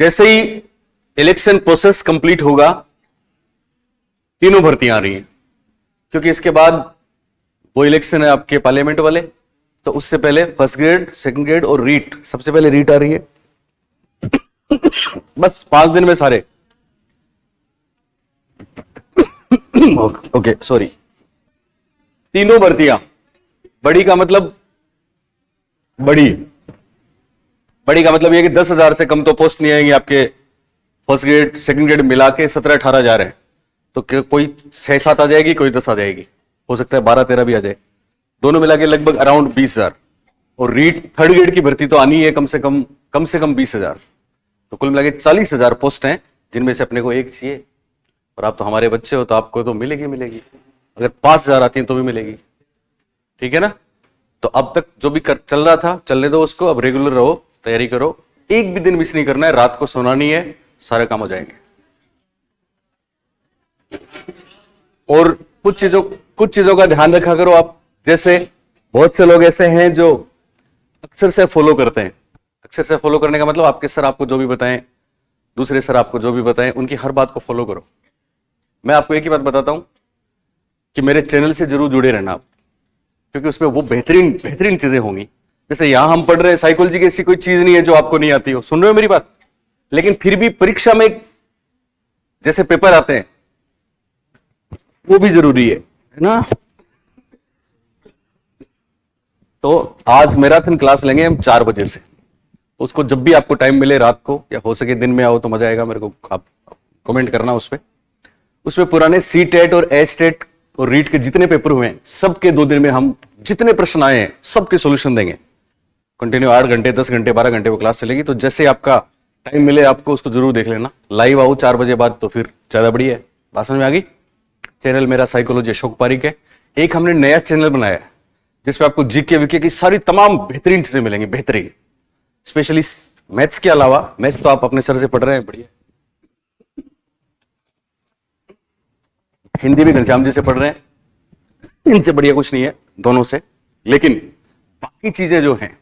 जैसे ही election process complete होगा, तीनों भर्तियां आ रही हैं, क्योंकि इसके बाद वो इलेक्शन है आपके पार्लियामेंट वाले, तो उससे पहले फर्स्ट ग्रेड, सेकंड ग्रेड और रीट, सबसे पहले रीट आ रही है। बस 5 दिन में सारे। ओके सॉरी, तीनों भर्तियां। बड़ी का मतलब बड़ी का मतलब ये कि 10,000 से कम तो पोस्ट नहीं आएंगे आपके फर्स्ट ग्रेड सेकंड ग्रेड मिला के 17-18 जा रहे हैं, तो कोई 6-7 आ जाएगी, कोई 10 आ जाएगी, हो सकता है 12-13 भी आ जाए, दोनों मिला के लगभग अराउंड 20,000। और रीट थर्ड ग्रेड की भर्ती तो आनी है कम से कम 20,000, तो कुल मिला के 40,000 पोस्ट हैं, जिनमें से अपने को एक चाहिए। और आप तो हमारे बच्चे हो, तो आपको तो मिलेगी। अगर 5,000 आती हैं तो भी मिलेगी, ठीक है ना। तो अब तक जो भी चल रहा था चलने दो उसको, अब रेगुलर रहो, तैयारी करो, एक भी दिन मिस नहीं करना है, रात को सोना नहीं है, सारे काम हो जाएंगे। और कुछ चीजों का ध्यान रखा करो आप, जैसे बहुत से लोग ऐसे हैं जो अक्सर से फॉलो करते हैं। अक्सर से फॉलो करने का मतलब आपके सर आपको जो भी बताएं, दूसरे सर आपको जो भी बताएं, उनकी हर बात को फॉलो करो। मैं आपको एक ही बात बताता हूं कि मेरे चैनल से जरूर जुड़े रहना आप, क्योंकि उसमें वो बेहतरीन चीजें होंगी। जैसे यहां हम पढ़ रहे हैं, साइकोलॉजी की ऐसी कोई चीज नहीं है जो आपको नहीं आती हो, सुन रहे हो मेरी बात। लेकिन फिर भी परीक्षा में जैसे पेपर आते हैं, वो भी जरूरी है ना। तो आज मैराथन क्लास लेंगे हम 4 बजे से, उसको जब भी आपको टाइम मिले, रात को या हो सके दिन में आओ तो मजा आएगा। मेरे को आप कमेंट करना उसमें पुराने सी टेट और एच टेट और रीट के जितने पेपर हुए हैं, सबके 2 दिन में हम जितने प्रश्न आए हैं सबके सॉल्यूशन देंगे। कंटिन्यू 8 घंटे 10 घंटे 12 घंटे वो क्लास चलेगी, तो जैसे आपका टाइम मिले आपको उसको जरूर देख लेना। लाइव आओ 4 बजे बाद, तो फिर ज्यादा बढ़िया है। बात समझ में आ गई। चैनल मेरा साइकोलॉजी अशोक पारिक है। एक हमने नया चैनल बनाया है जिसपे आपको जीके वीके की सारी तमाम बेहतरीन चीजें मिलेंगी, बेहतरीन। स्पेशली मैथ्स के अलावा, मैथ्स तो आप अपने सर से पढ़ रहे हैं, बढ़िया। हिंदी भी घनश्याम जी से पढ़ रहे हैं, इनसे बढ़िया कुछ नहीं है, दोनों से। लेकिन बाकी चीजें जो हैं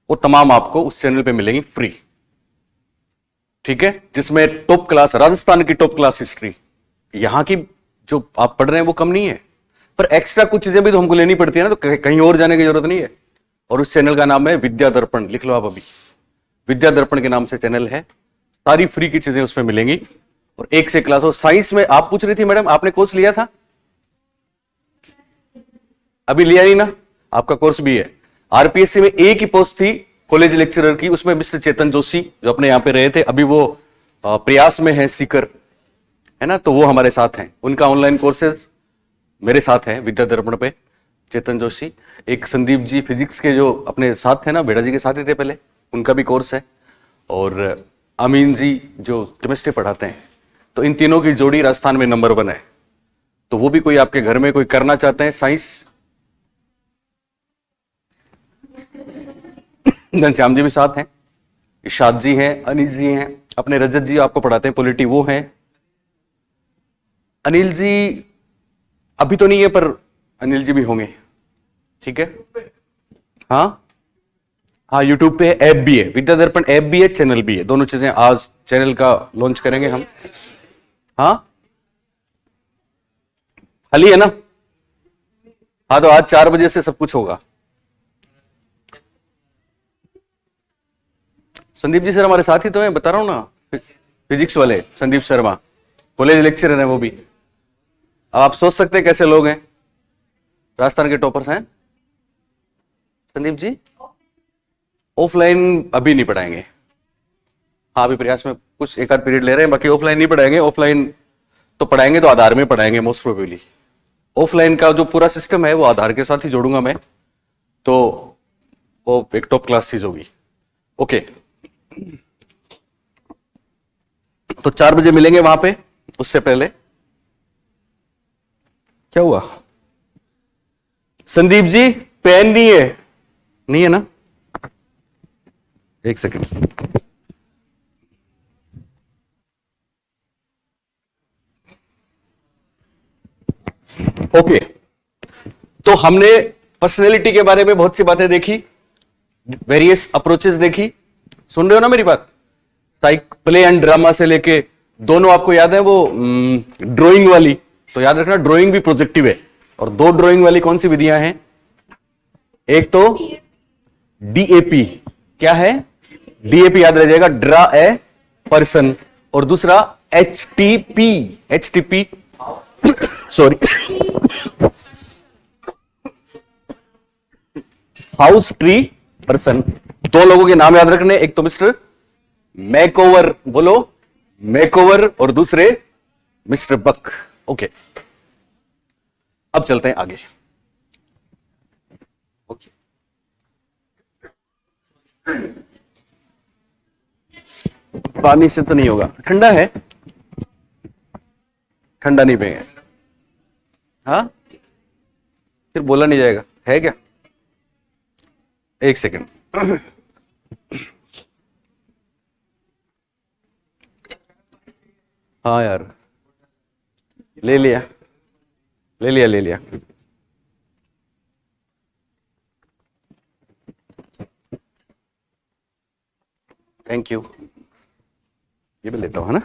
वो तमाम आपको उस चैनल पे मिलेंगी फ्री, ठीक है। जिसमें टॉप क्लास, राजस्थान की टॉप क्लास हिस्ट्री, यहां की जो आप पढ़ रहे हैं वो कम नहीं है, पर एक्स्ट्रा कुछ चीजें भी तो हमको लेनी पड़ती है ना, तो कहीं और जाने की जरूरत नहीं है। और उस चैनल का नाम है विद्या दर्पण, लिख लो आप अभी, विद्या दर्पण के नाम से चैनल है। सारी फ्री की चीजें उसमें मिलेंगी, और एक से क्लास हो। साइंस में आप पूछ रही थी मैडम, आपने कोर्स लिया था? अभी लिया ही ना, आपका कोर्स भी है। आरपीएससी में एक ही पोस्ट थी कॉलेज लेक्चरर की, उसमें मिस्टर चेतन जोशी जो अपने यहां पे रहे थे, अभी वो प्रयास में है, सीकर है ना, तो वो हमारे साथ हैं। उनका ऑनलाइन कोर्सेज मेरे साथ है विद्या दर्पण पे, चेतन जोशी। एक संदीप जी फिजिक्स के जो अपने साथ थे ना, बेड़ा जी के साथ ही थे पहले, उनका भी कोर्स है। और अमीन जी जो केमिस्ट्री पढ़ाते हैं। तो इन तीनों की जोड़ी राजस्थान में नंबर 1 है। तो वो भी कोई आपके घर में कोई करना चाहते हैं साइंस, घनश्याम जी भी साथ हैं, इशाद जी हैं, अनिल जी हैं, अपने रजत जी आपको पढ़ाते हैं पॉलिटी, वो हैं। अनिल जी अभी तो नहीं है, पर अनिल जी भी होंगे, ठीक है। हाँ यूट्यूब पे है, ऐप भी है, विद्या दर्पण ऐप भी है, चैनल भी है, दोनों चीजें। आज चैनल का लॉन्च करेंगे हम। हाँ खाली है ना? हाँ, तो आज 4 बजे से सब कुछ होगा। संदीप जी सर हमारे साथ ही तो हैं, बता रहा हूं ना, फिजिक्स वाले संदीप शर्मा, कॉलेज लेक्चरर हैं वो भी। अब आप सोच सकते हैं कैसे लोग हैं, राजस्थान के टॉपर्स हैं। संदीप जी ऑफलाइन अभी नहीं पढ़ाएंगे, हाँ अभी प्रयास में कुछ एक आध पीरियड ले रहे हैं, बाकी ऑफलाइन नहीं पढ़ाएंगे। ऑफलाइन तो पढ़ाएंगे तो आधार में पढ़ाएंगे मोस्ट प्रोबेबली। ऑफलाइन का जो पूरा सिस्टम है वो आधार के साथ ही जोड़ूंगा मैं, तो वो एक टॉप क्लास चीज होगी। ओके, तो 4 बजे मिलेंगे वहां पे। उससे पहले क्या हुआ? संदीप जी पेन नहीं है ना? एक सेकंड। ओके, तो हमने पर्सनैलिटी के बारे में बहुत सी बातें देखी, वेरियस अप्रोचेस देखी। सुन रहे हो ना मेरी बात? प्ले एंड ड्रामा से लेके दोनों आपको याद है वो ड्राइंग वाली, तो याद रखना ड्राइंग भी प्रोजेक्टिव है। और दो ड्राइंग वाली कौन सी विधियां हैं? एक तो डीएपी, क्या है डीएपी? याद रह जाएगा, ड्रा ए पर्सन। और दूसरा HTP, HTP sorry house tree person. दो लोगों के नाम याद रखने, एक तो मिस्टर मैकओवर, बोलो मैकओवर, और दूसरे मिस्टर बक। ओके, अब चलते हैं आगे। ओके, पानी से तो नहीं होगा, ठंडा है, ठंडा नहीं पिएंगे। हाँ, फिर बोला नहीं जाएगा, है क्या? एक सेकंड। हाँ यार, ले लिया ले लिया ले लिया। थैंक यू, ये भी लेता हूं, है ना।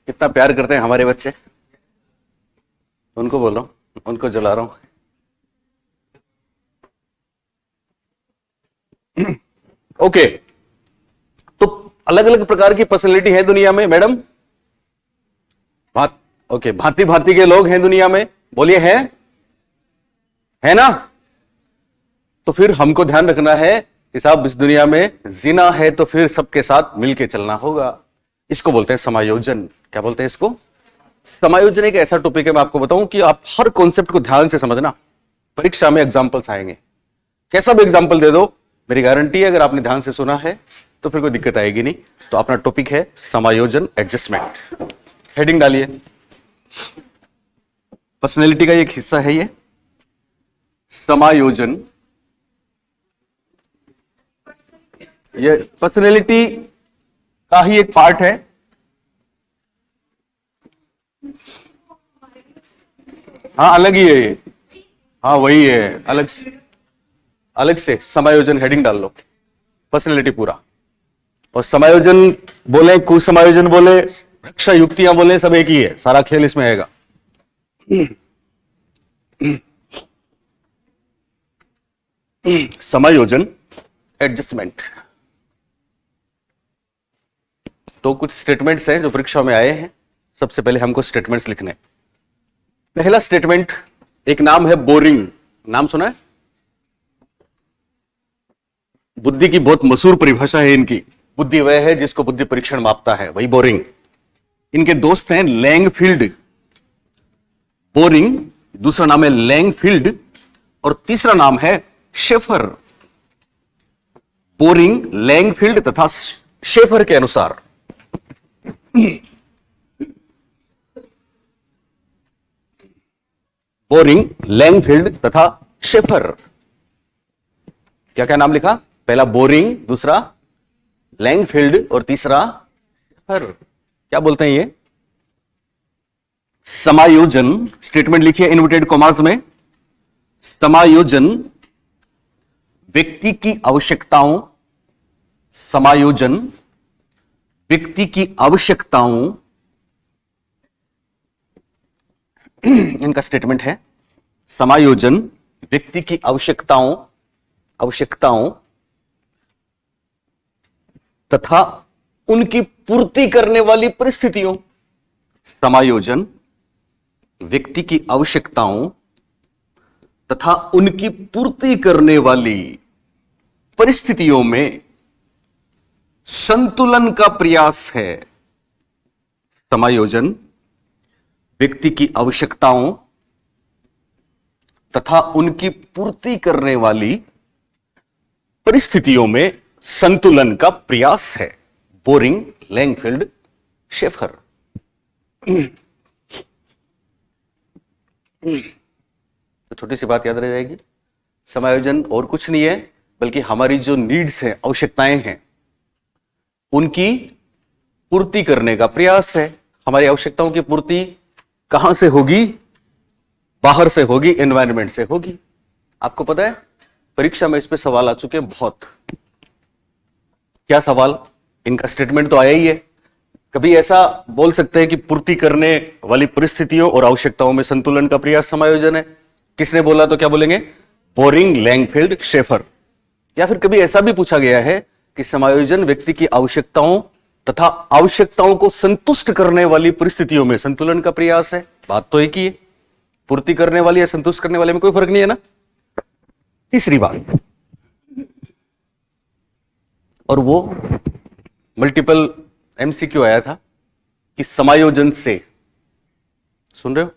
कितना प्यार करते हैं हमारे बच्चे, उनको बोल रहा हूं, उनको जला रहा हूं। ओके, तो अलग अलग प्रकार की पर्सनैलिटी है दुनिया में मैडम। ओके, भांति भांति के लोग हैं दुनिया में, बोलिए है ना। तो फिर हमको ध्यान रखना है कि साहब इस दुनिया में जीना है तो फिर सबके साथ मिलके चलना होगा। इसको बोलते हैं समायोजन। क्या बोलते हैं इसको? समायोजन एक ऐसा टॉपिक है, मैं आपको बताऊं कि आप हर कॉन्सेप्ट को ध्यान से समझना। परीक्षा में एग्जाम्पल्स आएंगे, कैसा भी एग्जाम्पल दे दो, मेरी गारंटी है अगर आपने ध्यान से सुना है तो फिर कोई दिक्कत आएगी नहीं। तो अपना टॉपिक है समायोजन, एडजस्टमेंट। हेडिंग डालिए, पर्सनैलिटी का एक हिस्सा है ये समायोजन। ये पर्सनैलिटी का ही एक पार्ट है। हाँ, अलग ही है ये, हाँ वही है, अलग से समायोजन हेडिंग डाल लो, पर्सनैलिटी पूरा। और समायोजन बोले, कुसमायोजन बोले, रक्षा युक्तियां बोले, सब एक ही है, सारा खेल इसमें आएगा। समायोजन, एडजस्टमेंट। तो कुछ स्टेटमेंट्स हैं जो परीक्षा में आए हैं। सबसे पहले हमको स्टेटमेंट्स लिखने। पहला स्टेटमेंट, एक नाम है बोरिंग, नाम सुना है? बुद्धि की बहुत मशहूर परिभाषा है इनकी। बुद्धि वह है जिसको बुद्धि परीक्षण मापता है, वही बोरिंग। इनके दोस्त हैं लैंगफील्ड। बोरिंग, दूसरा नाम है लैंगफील्ड, और तीसरा नाम है शेफर। बोरिंग, लैंगफील्ड तथा शेफर के अनुसार बोरिंग, लैंगफील्ड तथा शेफर। क्या क्या नाम लिखा? पहला बोरिंग, दूसरा लैंगफील्ड और तीसरा शेफर। क्या बोलते हैं ये? समायोजन। स्टेटमेंट लिखिए इन्वर्टेड कॉमास में। समायोजन व्यक्ति की आवश्यकताओं, समायोजन व्यक्ति की आवश्यकताओं, इनका स्टेटमेंट है समायोजन व्यक्ति की आवश्यकताओं तथा उनकी पूर्ति करने वाली परिस्थितियों। समायोजन व्यक्ति की आवश्यकताओं तथा उनकी पूर्ति करने वाली परिस्थितियों में संतुलन का प्रयास है। समायोजन व्यक्ति की आवश्यकताओं तथा उनकी पूर्ति करने वाली परिस्थितियों में संतुलन का प्रयास है। Boring, Langfield, Schaefer. तो छोटी सी बात याद रह जाएगी, समायोजन और कुछ नहीं है बल्कि हमारी जो नीड्स हैं, आवश्यकताएं हैं, उनकी पूर्ति करने का प्रयास है। हमारी आवश्यकताओं की पूर्ति कहां से होगी? बाहर से होगी, एनवायरनमेंट से होगी। आपको पता है परीक्षा में इस पे सवाल आ चुके हैं बहुत, क्या सवाल, इनका स्टेटमेंट तो आया ही है। कभी ऐसा बोल सकते हैं कि पूर्ति करने वाली परिस्थितियों और आवश्यकताओं में संतुलन का प्रयास समायोजन है। किसने बोला तो क्या बोलेंगे, पोरिंग, लैंगफेल्ड, शेफर। या फिर कभी ऐसा भी पूछा गया है कि समायोजन व्यक्ति की आवश्यकताओं तथा आवश्यकताओं को संतुष्ट करने वाली परिस्थितियों में संतुलन का प्रयास है। बात तो एक ही है, पूर्ति करने वाली या संतुष्ट करने वाले में कोई फर्क नहीं है ना। तीसरी बात, और वो मल्टीपल एमसीक्यू आया था कि समायोजन से, सुन रहे हो,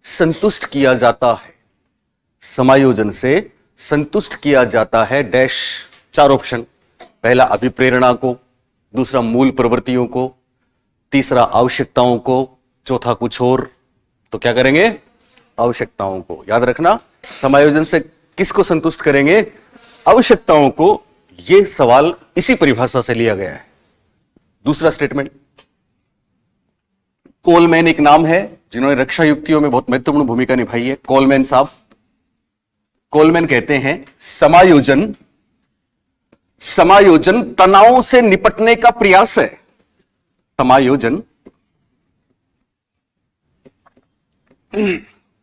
संतुष्ट किया जाता है, समायोजन से संतुष्ट किया जाता है डैश, 4 ऑप्शन। पहला अभिप्रेरणा को, दूसरा मूल प्रवृत्तियों को, तीसरा आवश्यकताओं को, चौथा कुछ और। तो क्या करेंगे, आवश्यकताओं को। याद रखना, समायोजन से किसको संतुष्ट करेंगे, आवश्यकताओं को। यह सवाल इसी परिभाषा से लिया गया है। दूसरा स्टेटमेंट, कोलमैन एक नाम है जिन्होंने रक्षा युक्तियों में बहुत महत्वपूर्ण भूमिका निभाई है, कोलमैन साहब। कोलमैन कहते हैं समायोजन तनाव से निपटने का प्रयास है। समायोजन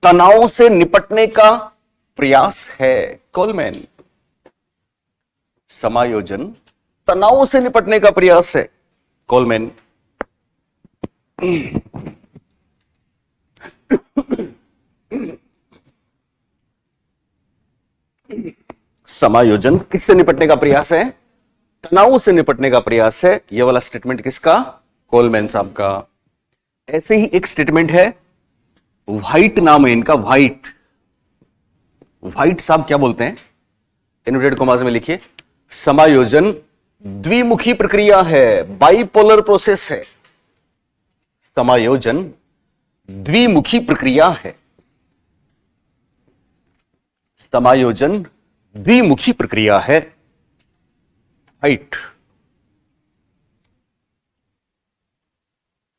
तनाव से निपटने का प्रयास है। कोलमैन, समायोजन तनाव से निपटने का प्रयास है। कोलमैन। समायोजन किससे निपटने का प्रयास है, तनाव से निपटने का प्रयास है। यह वाला स्टेटमेंट किसका, कोलमैन साहब का। ऐसे ही एक स्टेटमेंट है, व्हाइट नाम है इनका, व्हाइट। व्हाइट साहब क्या बोलते हैं, इन्वर्टेड कॉमास में लिखिए, समायोजन द्विमुखी प्रक्रिया है, बाइपोलर प्रोसेस है। समायोजन द्विमुखी प्रक्रिया है। समायोजन द्विमुखी प्रक्रिया है। राइट।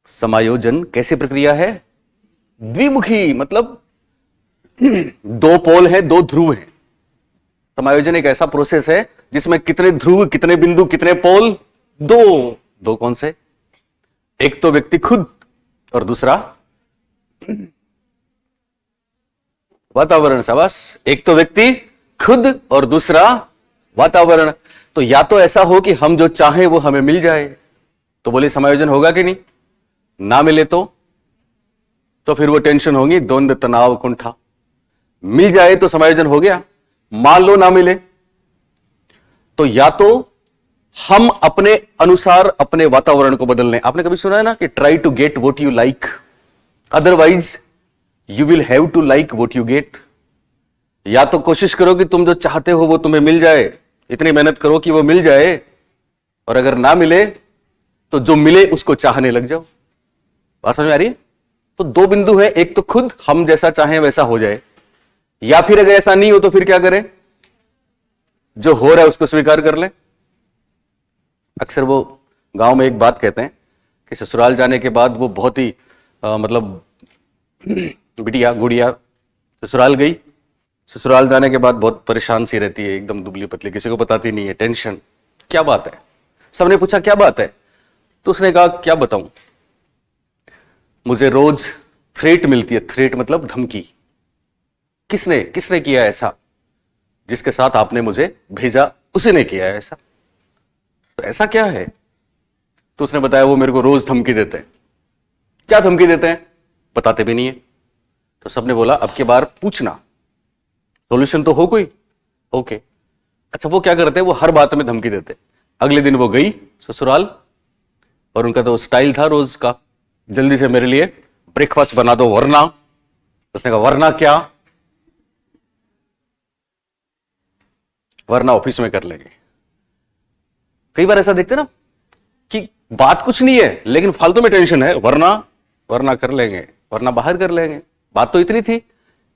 समायोजन कैसी प्रक्रिया है, द्विमुखी, मतलब 2 पोल है, 2 ध्रुव है। समायोजन एक ऐसा प्रोसेस है जिसमें कितने ध्रुव, कितने बिंदु, कितने पोल, 2 कौन से, एक तो व्यक्ति खुद और दूसरा वातावरण। शाबाश, एक तो व्यक्ति खुद और दूसरा वातावरण। तो या तो ऐसा हो कि हम जो चाहें वो हमें मिल जाए, तो बोले समायोजन होगा कि नहीं, ना मिले तो फिर वो टेंशन होगी, द्वंद्व, तनाव, कुंठा। मिल जाए तो समायोजन हो गया, मान लो ना मिले तो या तो हम अपने अनुसार अपने वातावरण को बदल लें। आपने कभी सुना है ना कि try to get what you like, otherwise you will have to like what you get. या तो कोशिश करो कि तुम जो चाहते हो वो तुम्हें मिल जाए, इतनी मेहनत करो कि वो मिल जाए, और अगर ना मिले तो जो मिले उसको चाहने लग जाओ। बात समझ में आ रही है? तो 2 बिंदु है, एक तो खुद हम जैसा चाहें वैसा हो जाए, या फिर अगर ऐसा नहीं हो तो फिर क्या करें, जो हो रहा है उसको स्वीकार कर लें। अक्सर वो गांव में एक बात कहते हैं कि ससुराल जाने के बाद वो बहुत ही मतलब बिटिया गुड़िया ससुराल गई, ससुराल जाने के बाद बहुत परेशान सी रहती है, एकदम दुबली पतली, किसी को बताती नहीं है, टेंशन। क्या बात है, सबने पूछा क्या बात है, तो उसने कहा क्या बताऊं, मुझे रोज थ्रेट मिलती है। थ्रेट मतलब धमकी। किसने किसने किया ऐसा, जिसके साथ आपने मुझे भेजा उसी ने किया है ऐसा। तो ऐसा क्या है, तो उसने बताया वो मेरे को रोज धमकी देते हैं। क्या धमकी देते हैं, बताते भी नहीं है। तो सबने बोला अब की बार पूछना, सॉल्यूशन तो हो कोई। ओके, अच्छा वो क्या करते हैं, वो हर बात में धमकी देते। अगले दिन वो गई ससुराल, और उनका तो स्टाइल था रोज का, जल्दी से मेरे लिए ब्रेकफास्ट बना दो वरना। उसने कहा वरना क्या, वरना ऑफिस में कर लेंगे। कई बार ऐसा देखते ना कि बात कुछ नहीं है लेकिन फालतू में टेंशन है, वरना वरना कर लेंगे, वरना बाहर कर लेंगे। बात तो इतनी थी।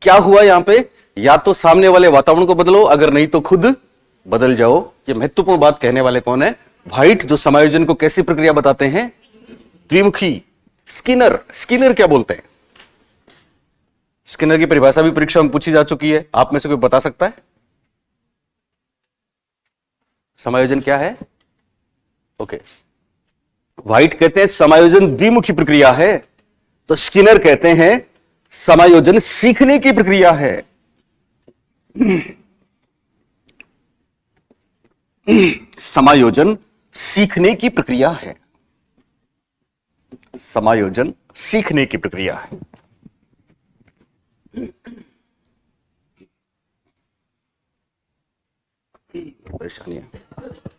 क्या हुआ यहां पे, या तो सामने वाले वातावरण को बदलो, अगर नहीं तो खुद बदल जाओ। ये महत्वपूर्ण बात कहने वाले कौन है, व्हाइट, जो समायोजन को कैसी प्रक्रिया बताते हैं, द्विमुखी। स्किनर, स्किनर क्या बोलते हैं, स्किनर की परिभाषा भी परीक्षा में पूछी जा चुकी है, आप में से कोई बता सकता है समायोजन क्या है? ओके। व्हाइट कहते हैं समायोजन द्विमुखी प्रक्रिया है, तो स्किनर कहते हैं समायोजन सीखने की प्रक्रिया है। समायोजन सीखने की प्रक्रिया है। समायोजन सीखने की प्रक्रिया है। परेशानी है।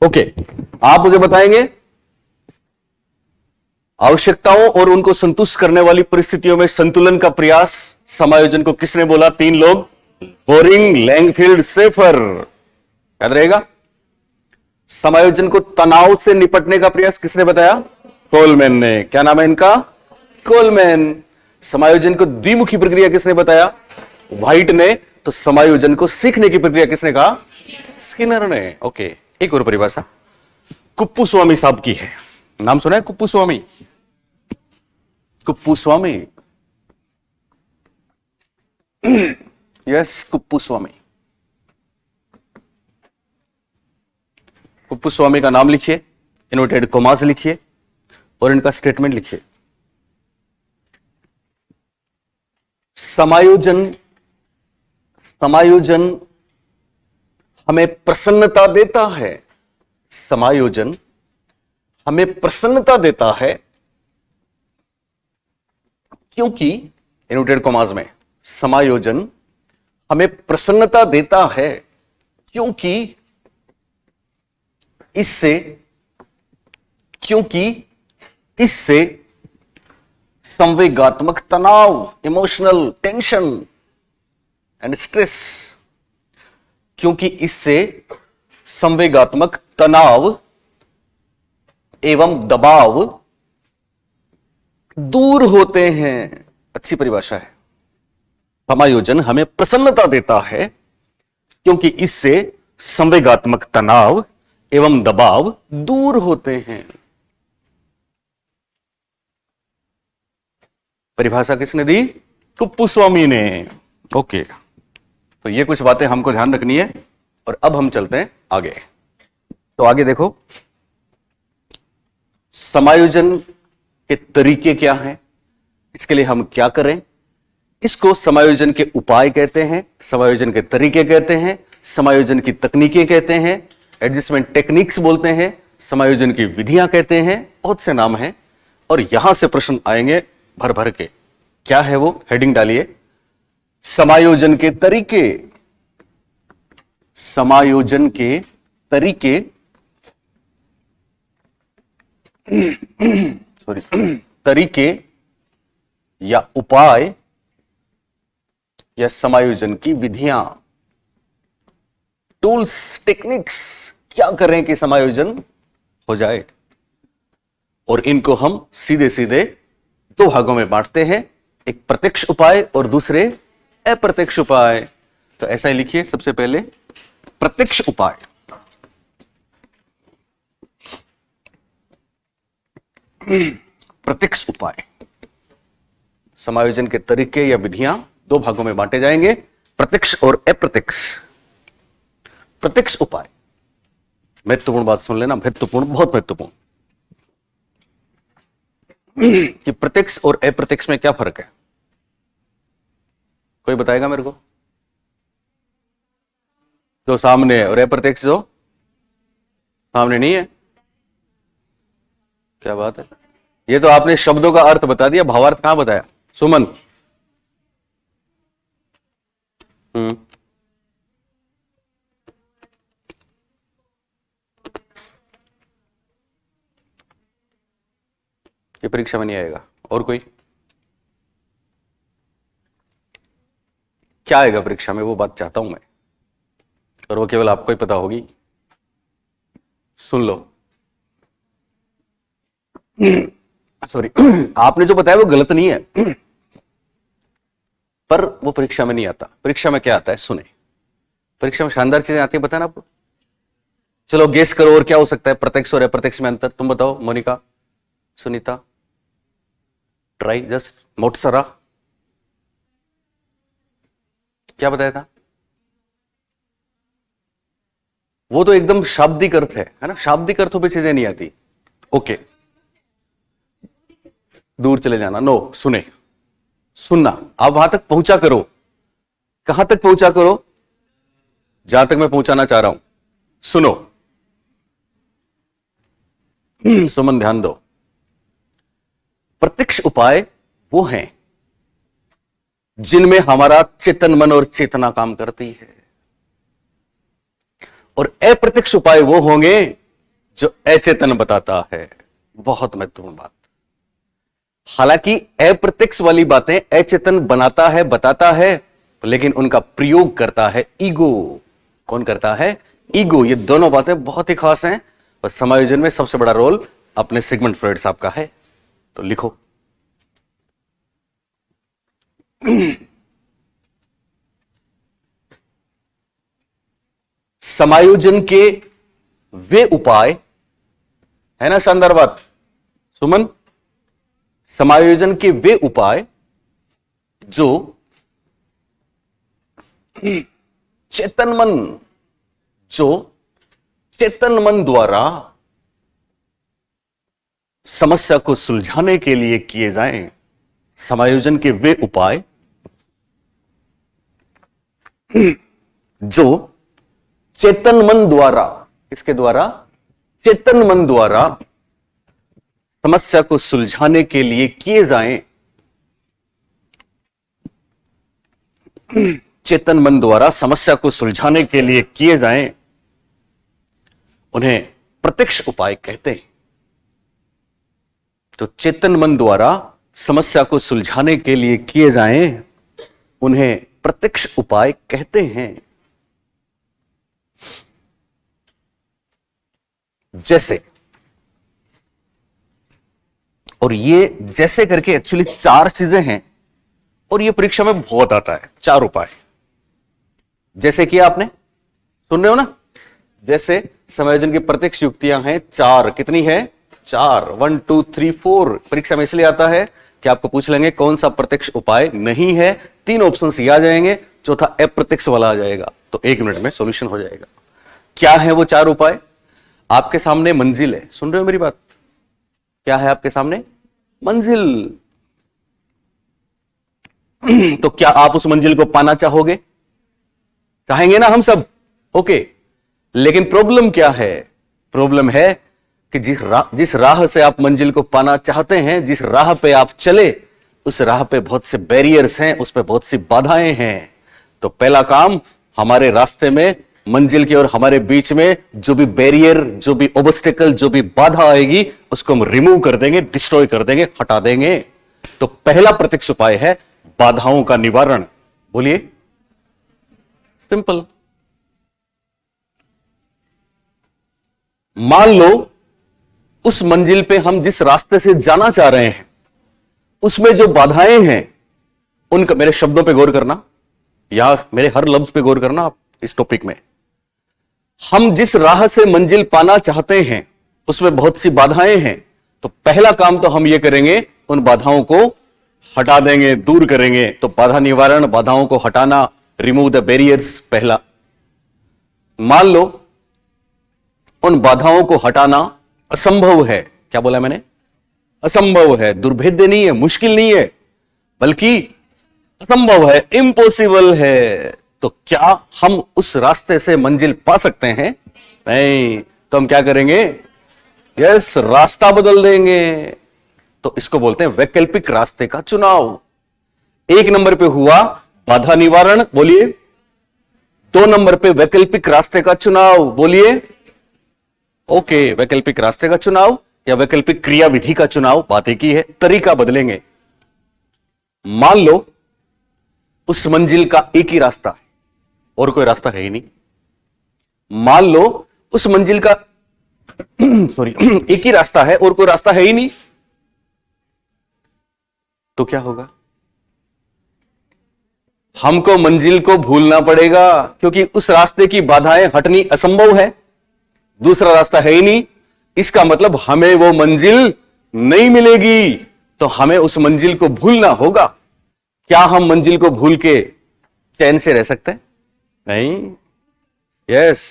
ओके, आप मुझे बताएंगे आवश्यकताओं और उनको संतुष्ट करने वाली परिस्थितियों में संतुलन का प्रयास समायोजन को किसने बोला? 3 लोग, बोरिंग, लैंगफील्ड, शेफर। याद रहेगा। समायोजन को तनाव से निपटने का प्रयास किसने बताया? कोलमैन ने। क्या नाम है इनका? कोलमैन। समायोजन को द्विमुखी प्रक्रिया किसने बताया? व्हाइट ने। तो समायोजन को सीखने की प्रक्रिया किसने कहा? स्किनर ने। ओके, एक और परिभाषा कुप्पू स्वामी साहब की है। नाम सुना है कुप्पू स्वामी? कुप्पू स्वामी, यस, कुप्पू स्वामी। कुप्पू स्वामी का नाम लिखिए, इन्वर्टेड कॉमास लिखिए और इनका स्टेटमेंट लिखिए। समायोजन हमें प्रसन्नता देता है। समायोजन हमें प्रसन्नता देता है क्योंकि, इन्वर्टेड कॉमास में, समायोजन हमें प्रसन्नता देता है क्योंकि इससे संवेगात्मक तनाव, इमोशनल टेंशन एंड स्ट्रेस, क्योंकि इससे संवेगात्मक तनाव एवं दबाव दूर होते हैं। अच्छी परिभाषा है। समायोजन हमें प्रसन्नता देता है क्योंकि इससे संवेगात्मक तनाव एवं दबाव दूर होते हैं। परिभाषा किसने दी? कुप्पू स्वामी ने। ओके, तो ये कुछ बातें हमको ध्यान रखनी है और अब हम चलते हैं आगे। तो आगे देखो, समायोजन के तरीके क्या हैं, इसके लिए हम क्या करें। इसको समायोजन के उपाय कहते हैं, समायोजन के तरीके कहते हैं, समायोजन की तकनीकें कहते हैं, एडजस्टमेंट टेक्निक्स बोलते हैं, समायोजन की विधियां कहते हैं, बहुत से नाम हैं। और यहां से प्रश्न आएंगे भर भर के। क्या है वो? हेडिंग डालिए, समायोजन के तरीके। समायोजन के तरीके तरीके या उपाय या समायोजन की विधियां, टूल्स, टेक्निक्स, क्या करें कि समायोजन हो जाए। और इनको हम सीधे सीधे 2 भागों में बांटते हैं, एक प्रत्यक्ष उपाय और दूसरे अप्रत्यक्ष उपाय। तो ऐसा ही लिखिए, सबसे पहले प्रत्यक्ष उपाय। प्रत्यक्ष उपाय, समायोजन के तरीके या विधियां 2 भागों में बांटे जाएंगे, प्रत्यक्ष और अप्रत्यक्ष। प्रत्यक्ष उपाय, महत्वपूर्ण बात सुन लेना, महत्वपूर्ण, बहुत महत्वपूर्ण, कि प्रत्यक्ष और अप्रत्यक्ष में क्या फर्क है? कोई बताएगा मेरे को? जो सामने है और अप्रत्यक्ष जो सामने नहीं है। क्या बात है, ये तो आपने शब्दों का अर्थ बता दिया, भावार्थ कहां बताया? सुमन। ये परीक्षा में नहीं आएगा। और कोई? क्या आएगा परीक्षा में, वो बात चाहता हूं मैं, और वो केवल आपको ही पता होगी। सुन लो, सॉरी, आपने जो बताया वो गलत नहीं है, पर वो परीक्षा में नहीं आता। परीक्षा में क्या आता है? सुने, परीक्षा में शानदार चीजें आती है, पता है ना आपको। चलो गेस करो, और क्या हो सकता है प्रत्यक्ष और अप्रत्यक्ष में अंतर? तुम बताओ, मोनिका, सुनीता, ट्राई जस्ट, मोटसरा, क्या बताया था? वो तो एकदम शाब्दिक अर्थ है ना, शाब्दिक अर्थों पे चीजें नहीं आती। ओके, दूर चले जाना, नो, सुने, सुनना, आप वहां तक पहुंचा करो। कहां तक पहुंचा करो? जहां तक मैं पहुंचाना चाह रहा हूं, सुनो। सुमन ध्यान दो। प्रत्यक्ष उपाय वो हैं जिनमें हमारा चेतन मन और चेतना काम करती है, और अप्रत्यक्ष उपाय वो होंगे जो अचेतन बताता है। बहुत महत्वपूर्ण बात। हालांकि अप्रत्यक्ष वाली बातें अचेतन बनाता है, बताता है, लेकिन उनका प्रयोग करता है ईगो। कौन करता है? ईगो। ये दोनों बातें बहुत ही खास हैं, और समायोजन में सबसे बड़ा रोल अपने सिगमंड फ्रॉइड साहब का है। तो लिखो। समायोजन के वे उपाय, है ना शानदार बात सुमन? समायोजन के वे उपाय जो चेतन मन द्वारा समस्या को सुलझाने के लिए किए जाएं। समायोजन के वे उपाय जो चेतन मन द्वारा, इसके द्वारा, चेतन मन द्वारा समस्या को सुलझाने के लिए किए जाएं। चेतन मन द्वारा समस्या को सुलझाने के लिए किए जाएं, उन्हें प्रत्यक्ष उपाय कहते हैं। तो चेतन मन द्वारा समस्या को सुलझाने के लिए किए जाएं, उन्हें प्रत्यक्ष उपाय कहते हैं। जैसे, और ये जैसे करके एक्चुअली 4 चीजें हैं, और ये परीक्षा में बहुत आता है। 4 उपाय जैसे किया आपने, सुन रहे हो ना? जैसे समायोजन की प्रत्यक्ष युक्तियां हैं 4। कितनी है? 4। 1 2 3 4। परीक्षा में इसलिए आता है कि आपको पूछ लेंगे कौन सा प्रत्यक्ष उपाय नहीं है। 3 ऑप्शंस ये आ जाएंगे, चौथा अप्रत्यक्ष वाला आ जाएगा, तो 1 मिनट में सॉल्यूशन हो जाएगा। क्या है वो 4 उपाय? आपके सामने मंजिल है, सुन रहे हो मेरी बात? क्या है आपके सामने? मंजिल। तो क्या आप उस मंजिल को पाना चाहोगे? चाहेंगे ना हम सब? ओके। लेकिन प्रॉब्लम क्या है? प्रॉब्लम है कि जिस राह से आप मंजिल को पाना चाहते हैं, जिस राह पे आप चले, उस राह पे बहुत से बैरियर्स हैं, उस पे बहुत सी बाधाएं हैं। तो पहला काम, हमारे रास्ते में, मंजिल के और हमारे बीच में जो भी बैरियर, जो भी ऑब्स्टेकल, जो भी बाधा आएगी, उसको हम रिमूव कर देंगे, डिस्ट्रॉय कर देंगे, हटा देंगे। तो पहला प्रत्यक्ष उपाय है बाधाओं का निवारण। बोलिए। सिंपल। मान लो उस मंजिल पे हम जिस रास्ते से जाना चाह रहे हैं, उसमें जो बाधाएं हैं, उनका, मेरे शब्दों पे गौर करना या मेरे हर लफ्ज पे गौर करना आप इस टॉपिक में। हम जिस राह से मंजिल पाना चाहते हैं, उसमें बहुत सी बाधाएं हैं। तो पहला काम तो हम ये करेंगे, उन बाधाओं को हटा देंगे, दूर करेंगे। तो बाधा निवारण, बाधाओं को हटाना, रिमूव द बैरियर्स, पहला। मान लो उन बाधाओं को हटाना असंभव है। क्या बोला मैंने? असंभव है, दुर्भेद्य नहीं है, मुश्किल नहीं है, बल्कि असंभव है, इम्पॉसिबल है। तो क्या हम उस रास्ते से मंजिल पा सकते हैं? नहीं। तो हम क्या करेंगे? यस, रास्ता बदल देंगे। तो इसको बोलते हैं वैकल्पिक रास्ते का चुनाव। 1 नंबर पे हुआ बाधा निवारण, बोलिए। 2 नंबर पे वैकल्पिक रास्ते का चुनाव, बोलिए। ओके, वैकल्पिक रास्ते का चुनाव या वैकल्पिक क्रियाविधि का चुनाव, बात एक ही है, तरीका बदलेंगे। मान लो उस मंजिल का एक ही रास्ता है और कोई रास्ता है ही नहीं। मान लो उस मंजिल का सॉरी एक ही रास्ता है और कोई रास्ता है ही नहीं, तो क्या होगा? हमको मंजिल को भूलना पड़ेगा, क्योंकि उस रास्ते की बाधाएं हटनी असंभव है। दूसरा रास्ता है ही नहीं, इसका मतलब हमें वो मंजिल नहीं मिलेगी। तो हमें उस मंजिल को भूलना होगा। क्या हम मंजिल को भूल के चैन से रह सकते हैं? नहीं। यस,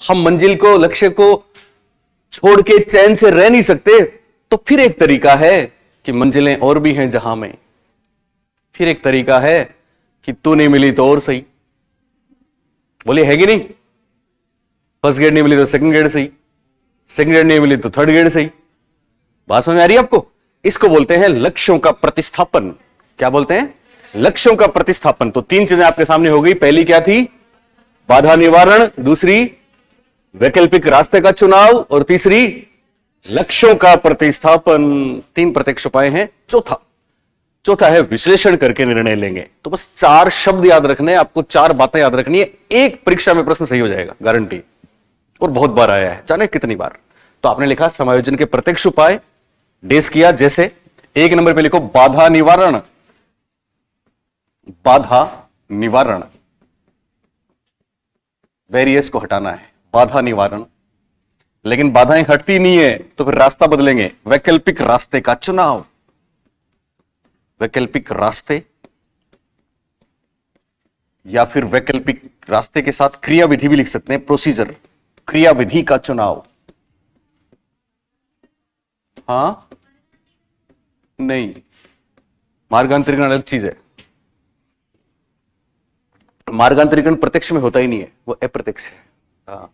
हम मंजिल को, लक्ष्य को छोड़ के चैन से रह नहीं सकते, तो फिर एक तरीका है कि मंजिलें और भी हैं जहां में। फिर एक तरीका है कि तू नहीं मिली तो और सही। बोलिए है कि नहीं? फर्स्ट ग्रेड नहीं मिली तो सेकंड ग्रेड सही, सेकंड ग्रेड नहीं मिली तो थर्ड ग्रेड सही। बात समझ में आ रही है आपको? इसको बोलते हैं लक्ष्यों का प्रतिस्थापन। क्या बोलते हैं? लक्ष्यों का प्रतिस्थापन। तो तीन चीजें आपके सामने हो गई। पहली क्या थी? बाधा निवारण, दूसरी वैकल्पिक रास्ते का चुनाव, और तीसरी लक्ष्यों का प्रतिस्थापन। तीन प्रत्यक्ष उपाय हैं। चौथा है विश्लेषण करके निर्णय लेंगे। तो बस चार शब्द याद रखने हैं आपको, चार बातें याद रखनी है। एक परीक्षा में प्रश्न सही हो जाएगा, गारंटी। और बहुत बार आया है, जाने कितनी बार। तो आपने लिखा समायोजन के प्रत्यक्ष उपाय, डेस किया। जैसे एक नंबर पे लिखो बाधा निवारण। बाधा निवारण, बैरियर्स को हटाना है, बाधा निवारण। लेकिन बाधाएं हटती नहीं है, तो फिर रास्ता बदलेंगे, वैकल्पिक रास्ते का चुनाव। वैकल्पिक रास्ते या फिर वैकल्पिक रास्ते के साथ क्रियाविधि भी लिख सकते हैं, प्रोसीजर, क्रियाविधि का चुनाव। हां नहीं, मार्गांतरीकरण अलग चीज है। मार्गांतरीकरण प्रत्यक्ष में होता ही नहीं है, वो अप्रत्यक्ष है। हाँ।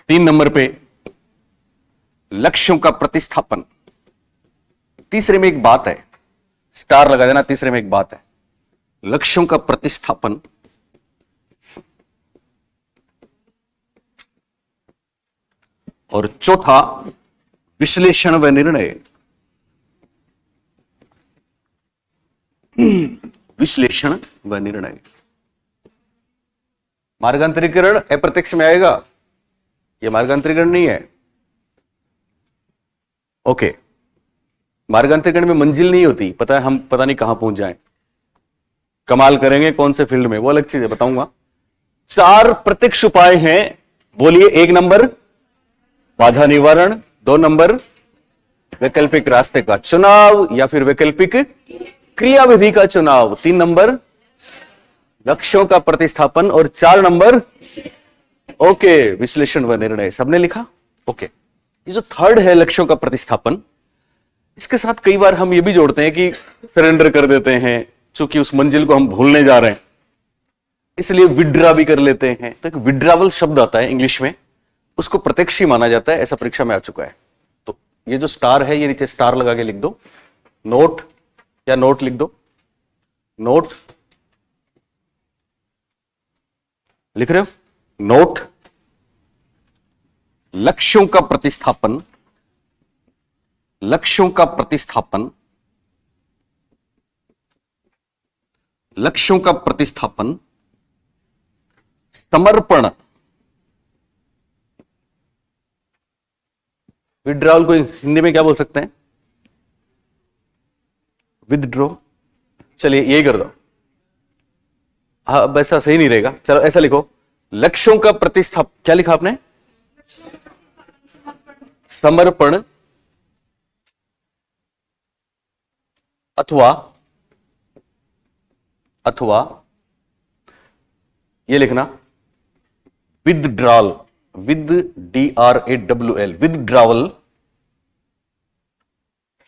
3 नंबर पे लक्ष्यों का प्रतिस्थापन। तीसरे में एक बात है, स्टार लगा देना, तीसरे में एक बात है, लक्ष्यों का प्रतिस्थापन। और चौथा विश्लेषण व निर्णय। विश्लेषण व निर्णय। मार्गांतरीकरण अप्रत्यक्ष में आएगा, यह मार्गांतरीकरण नहीं है। ओके, मार्गांतरीकरण में मंजिल नहीं होती, पता है, हम पता नहीं कहां पहुंच जाएं, कमाल करेंगे कौन से फील्ड में, वो अलग चीज है, बताऊंगा। 4 प्रत्यक्ष उपाय हैं, बोलिए। 1 नंबर बाधा निवारण, 2 नंबर वैकल्पिक रास्ते का चुनाव या फिर वैकल्पिक क्रियाविधि का चुनाव, 3 नंबर लक्ष्यों का प्रतिस्थापन, और 4 नंबर ओके विश्लेषण व निर्णय। सबने लिखा? ओके। ये जो थर्ड है लक्ष्यों का प्रतिस्थापन, इसके साथ कई बार हम ये भी जोड़ते हैं कि सरेंडर कर देते हैं, चूंकि उस मंजिल को हम भूलने जा रहे हैं, इसलिए विड्रा भी कर लेते हैं। तो एक विड्रावल शब्द आता है इंग्लिश में, उसको प्रत्यक्ष ही माना जाता है, ऐसा परीक्षा में आ चुका है। तो ये जो स्टार है, ये नीचे स्टार लगा के लिख दो, नोट या नोट लिख दो, नोट लिख रहे हो, नोट लक्ष्यों का प्रतिस्थापन। लक्ष्यों का प्रतिस्थापन, लक्ष्यों का प्रतिस्थापन, समर्पण। विड्रॉल को हिंदी में क्या बोल सकते हैं? विदड्रॉ। चलिए यही कर दो, हाँ वैसा सही नहीं रहेगा, चलो ऐसा लिखो, लक्ष्यों का प्रतिस्थापन। क्या लिखा आपने? समर्पण अथवा ये लिखना विदड्रॉल, विद DRAWL, विदड्रॉवल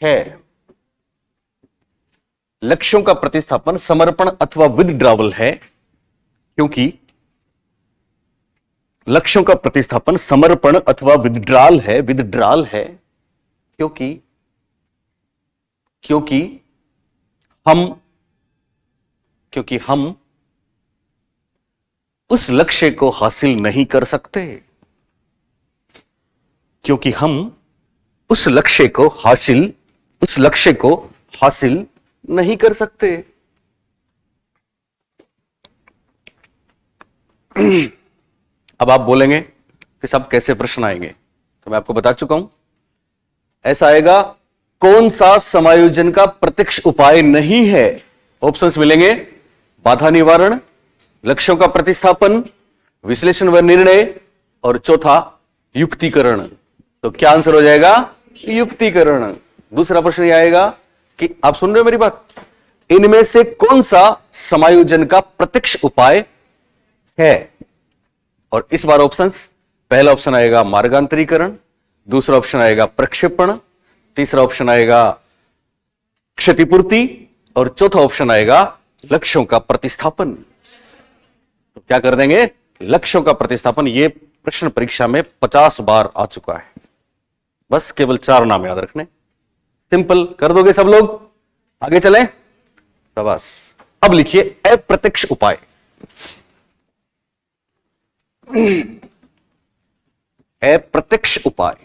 है। लक्ष्यों का प्रतिस्थापन समर्पण अथवा विदड्रॉवल है, क्योंकि लक्ष्यों का प्रतिस्थापन समर्पण अथवा विदड्रॉल है, विदड्रॉल है, क्योंकि हम उस लक्ष्य को हासिल नहीं कर सकते, क्योंकि हम उस लक्ष्य को हासिल नहीं कर सकते। अब आप बोलेंगे कि सब कैसे प्रश्न आएंगे, तो मैं आपको बता चुका हूं, ऐसा आएगा, कौन सा समायोजन का प्रत्यक्ष उपाय नहीं है? ऑप्शंस मिलेंगे, बाधा निवारण, लक्ष्यों का प्रतिस्थापन, विश्लेषण व निर्णय, और चौथा युक्तिकरण। तो क्या आंसर हो जाएगा? युक्तिकरण। दूसरा प्रश्न यह आएगा कि आप सुन रहे हो मेरी बात, इनमें से कौन सा समायोजन का प्रत्यक्ष उपाय है? और इस बार ऑप्शंस, पहला ऑप्शन आएगा मार्गांतरीकरण, दूसरा ऑप्शन आएगा प्रक्षेपण, तीसरा ऑप्शन आएगा क्षतिपूर्ति और चौथा ऑप्शन आएगा लक्ष्यों का प्रतिस्थापन। तो क्या कर देंगे? लक्ष्यों का प्रतिस्थापन। ये प्रश्न परीक्षा में 50 बार आ चुका है। बस केवल 4 नाम याद रखने, सिंपल कर दोगे सब लोग। आगे चलें, शाबाश। अब लिखिए अप्रत्यक्ष उपाय। अप्रत्यक्ष उपाय।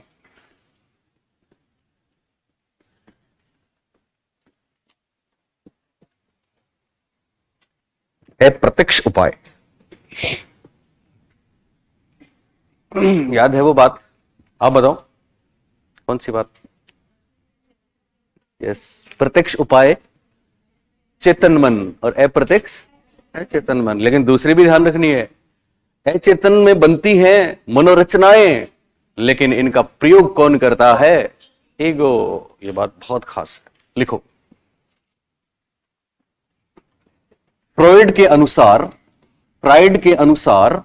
अप्रत्यक्ष उपाय याद है वो बात? आप बताओ कौन सी बात? यस, प्रत्यक्ष उपाय चेतन मन और अप्रत्यक्ष अचेतन मन। लेकिन दूसरी भी ध्यान रखनी है, अचेतन में बनती हैं मनोरचनाएं, लेकिन इनका प्रयोग कौन करता है? ईगो। ये बात बहुत खास है, लिखो। फ्रॉइड के अनुसार, फ्राइड के अनुसार,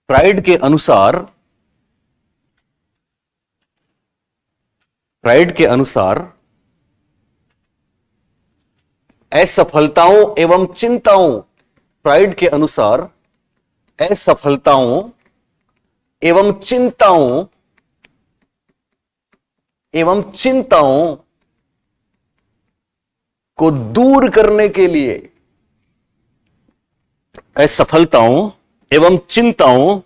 फ्राइड के अनुसार, फ्राइड के अनुसार असफलताओं एवं चिंताओं, फ्राइड के अनुसार असफलताओं एवं चिंताओं को दूर करने के लिए, असफलताओं एवं चिंताओं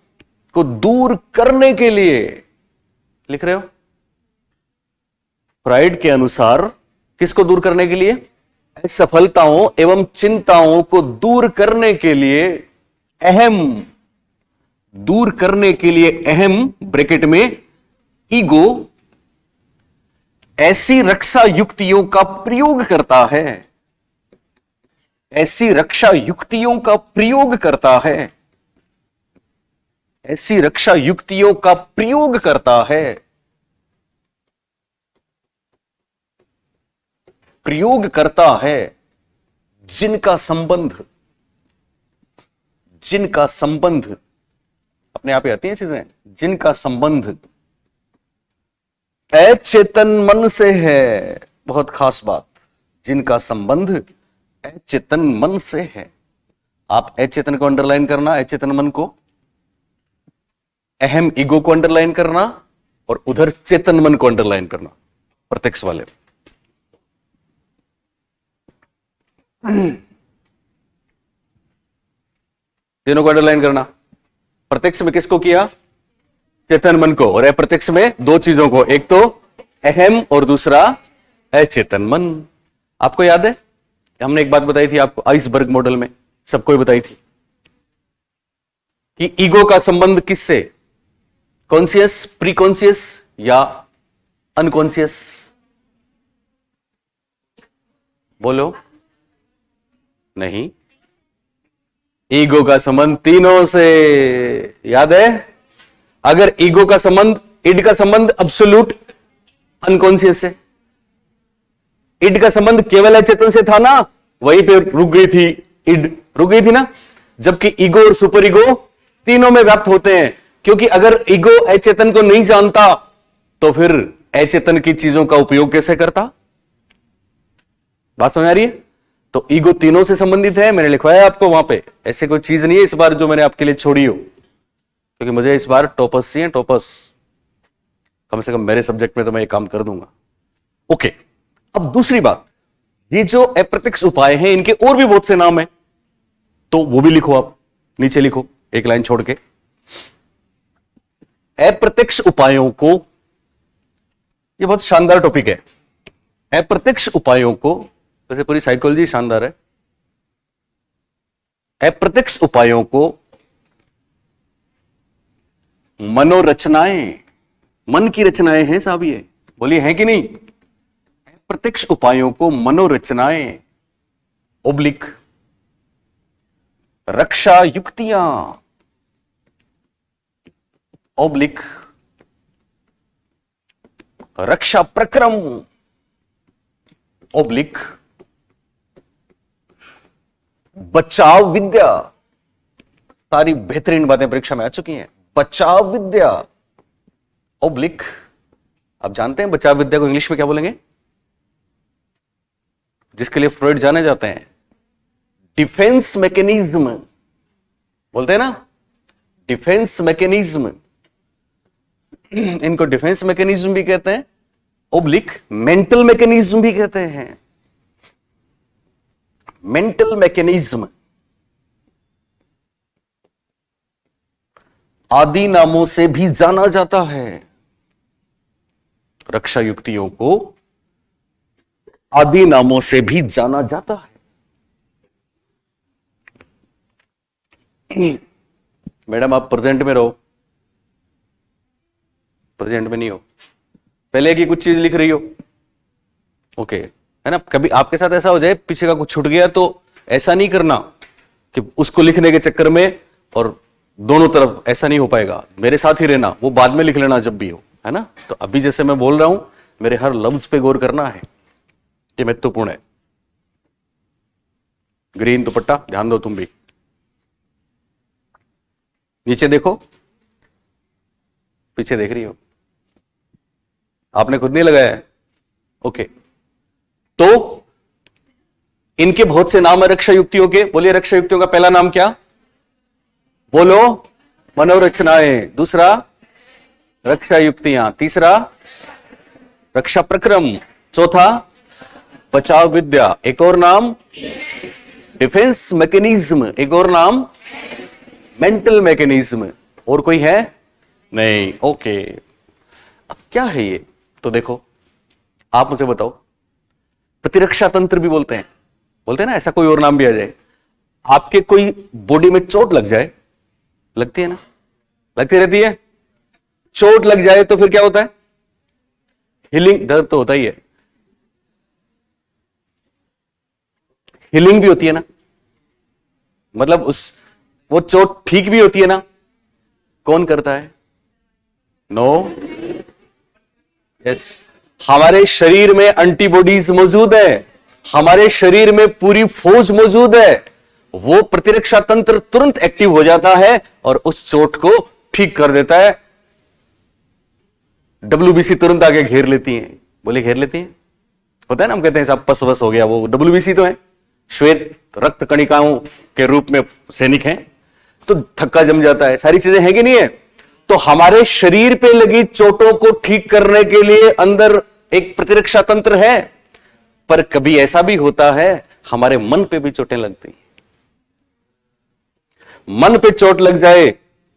को दूर करने के लिए, लिख रहे हो? फ्राइड के अनुसार किसको दूर करने के लिए? असफलताओं एवं चिंताओं को दूर करने के लिए अहम, दूर करने के लिए अहम ब्रैकेट में ईगो ऐसी रक्षा युक्तियों का प्रयोग करता है, ऐसी रक्षा युक्तियों का प्रयोग करता है, ऐसी रक्षा युक्तियों का प्रयोग करता है, प्रयोग करता है जिनका संबंध, जिनका संबंध, अपने आप ही आती हैं चीजें, जिनका संबंध अचेतन मन से है। बहुत खास बात, जिनका संबंध अचेतन मन से है। आप अचेतन को अंडरलाइन करना, अचेतन मन को, अहम ईगो को अंडरलाइन करना और उधर चेतन मन को अंडरलाइन करना, प्रत्यक्ष वाले। तीनों को अंडरलाइन करना। प्रत्यक्ष में किसको किया? चेतन मन को, और अप्रत्यक्ष में 2 चीजों को, एक तो अहम और दूसरा अचेतन मन। आपको याद है हमने एक बात बताई थी आपको आइसबर्ग मॉडल में, सबको ही बताई थी कि ईगो का संबंध किससे? कॉन्शियस, प्रीकॉन्शियस या अनकॉन्शियस? बोलो। नहीं, ईगो का संबंध तीनों से। याद है? अगर ईगो का संबंध, इड का संबंध अब्सोल्यूट अनकॉन्शियस से, इड का संबंध केवल अचेतन से था ना, वहीं पे रुक गई थी, इड रुक गई थी ना। जबकि ईगो और सुपर ईगो तीनों में व्याप्त होते हैं, क्योंकि अगर ईगो अचेतन को नहीं जानता तो फिर अचेतन की चीजों का उपयोग कैसे करता? बात समझ आ रही है? तो ईगो तीनों से संबंधित है। मैंने लिखवाया आपको वहां पे, ऐसे कोई चीज नहीं है इस बार जो मैंने आपके लिए छोड़ी हो, क्योंकि मुझे इस बार टॉपर्स चाहिए, टॉपर्स। कम से कम मेरे सब्जेक्ट में तो मैं ये काम कर दूंगा। ओके, अब दूसरी बात, ये जो अप्रत्यक्ष उपाय हैं इनके और भी बहुत से नाम हैं, तो वो भी लिखो, आप नीचे लिखो एक लाइन छोड़ के। अप्रत्यक्ष उपायों को, ये बहुत शानदार टॉपिक है। अप्रत्यक्ष उपायों को, वैसे पूरी साइकोलॉजी शानदार है। अप्रत्यक्ष उपायों को मनोरचनाएं, मन की रचनाएं हैं साहब, ये बोलिए हैं कि नहीं? अप्रत्यक्ष उपायों को मनोरचनाएं ओब्लिक रक्षा युक्तियां ओब्लिक रक्षा प्रक्रम ओब्लिक बचाव विद्या, सारी बेहतरीन बातें परीक्षा में आ चुकी हैं। बचाव विद्या ओब्लिक, आप जानते हैं बचाव विद्या को इंग्लिश में क्या बोलेंगे, जिसके लिए फ्रॉइड जाने जाते हैं, डिफेंस मैकेनिज्म बोलते हैं ना, डिफेंस मैकेनिज्म, इनको डिफेंस मैकेनिज्म भी कहते हैं, ओब्लिक मेंटल मैकेनिज्म भी कहते हैं। मेंटल मैकेनिज्म आदि नामों से भी जाना जाता है। रक्षा युक्तियों को आदि नामों से भी जाना जाता है। मैडम आप प्रेजेंट में रहो, प्रेजेंट में नहीं हो, पहले की कुछ चीज लिख रही हो, ओके है ना। कभी आपके साथ ऐसा हो जाए पीछे का कुछ छूट गया तो ऐसा नहीं करना कि उसको लिखने के चक्कर में और दोनों तरफ, ऐसा नहीं हो पाएगा, मेरे साथ ही रहना, वो बाद में लिख लेना जब भी हो, है ना। तो अभी जैसे मैं बोल रहा हूं मेरे हर लफ्ज पे गौर करना है, ये महत्वपूर्ण है। ग्रीन दुपट्टा ध्यान दो, तुम भी नीचे देखो, पीछे देख रही हो, आपने खुद नहीं लगाया है, ओके। तो इनके बहुत से नाम है रक्षा युक्तियों के, बोलिए रक्षा युक्तियों का पहला नाम क्या, बोलो, मनोरचनाएं, दूसरा रक्षा युक्तियां, तीसरा रक्षा प्रक्रम, चौथा बचाव विद्या, एक और नाम डिफेंस मैकेनिज्म, एक और नाम मेंटल मैकेनिज्म, और कोई है नहीं, ओके। अब क्या है ये, तो देखो आप मुझे बताओ, प्रतिरक्षा तंत्र भी बोलते हैं ना, ऐसा कोई और नाम भी आ जाए। आपके कोई बॉडी में चोट लग जाए, लगती है ना, लगती रहती है, चोट लग जाए तो फिर क्या होता है, हीलिंग, दर्द तो होता ही है, हीलिंग भी होती है ना, मतलब वो चोट ठीक भी होती है ना, कौन करता है, नो, यस, हमारे शरीर में एंटीबॉडीज मौजूद है, हमारे शरीर में पूरी फौज मौजूद है, वो प्रतिरक्षा तंत्र तुरंत एक्टिव हो जाता है और उस चोट को ठीक कर देता है। डब्ल्यूबीसी तुरंत आके घेर लेती हैं, बोले घेर लेती हैं, होता है ना, हम कहते हैं साहब पस बस हो गया, वो डब्ल्यूबीसी तो है, श्वेत रक्त कणिकाओं के रूप में सैनिक हैं, तो थक्का जम जाता है, सारी चीजें हैं कि नहीं है। तो हमारे शरीर पे लगी चोटों को ठीक करने के लिए अंदर एक प्रतिरक्षा तंत्र है, पर कभी ऐसा भी होता है हमारे मन पे भी चोटें लगती हैं, मन पे चोट लग जाए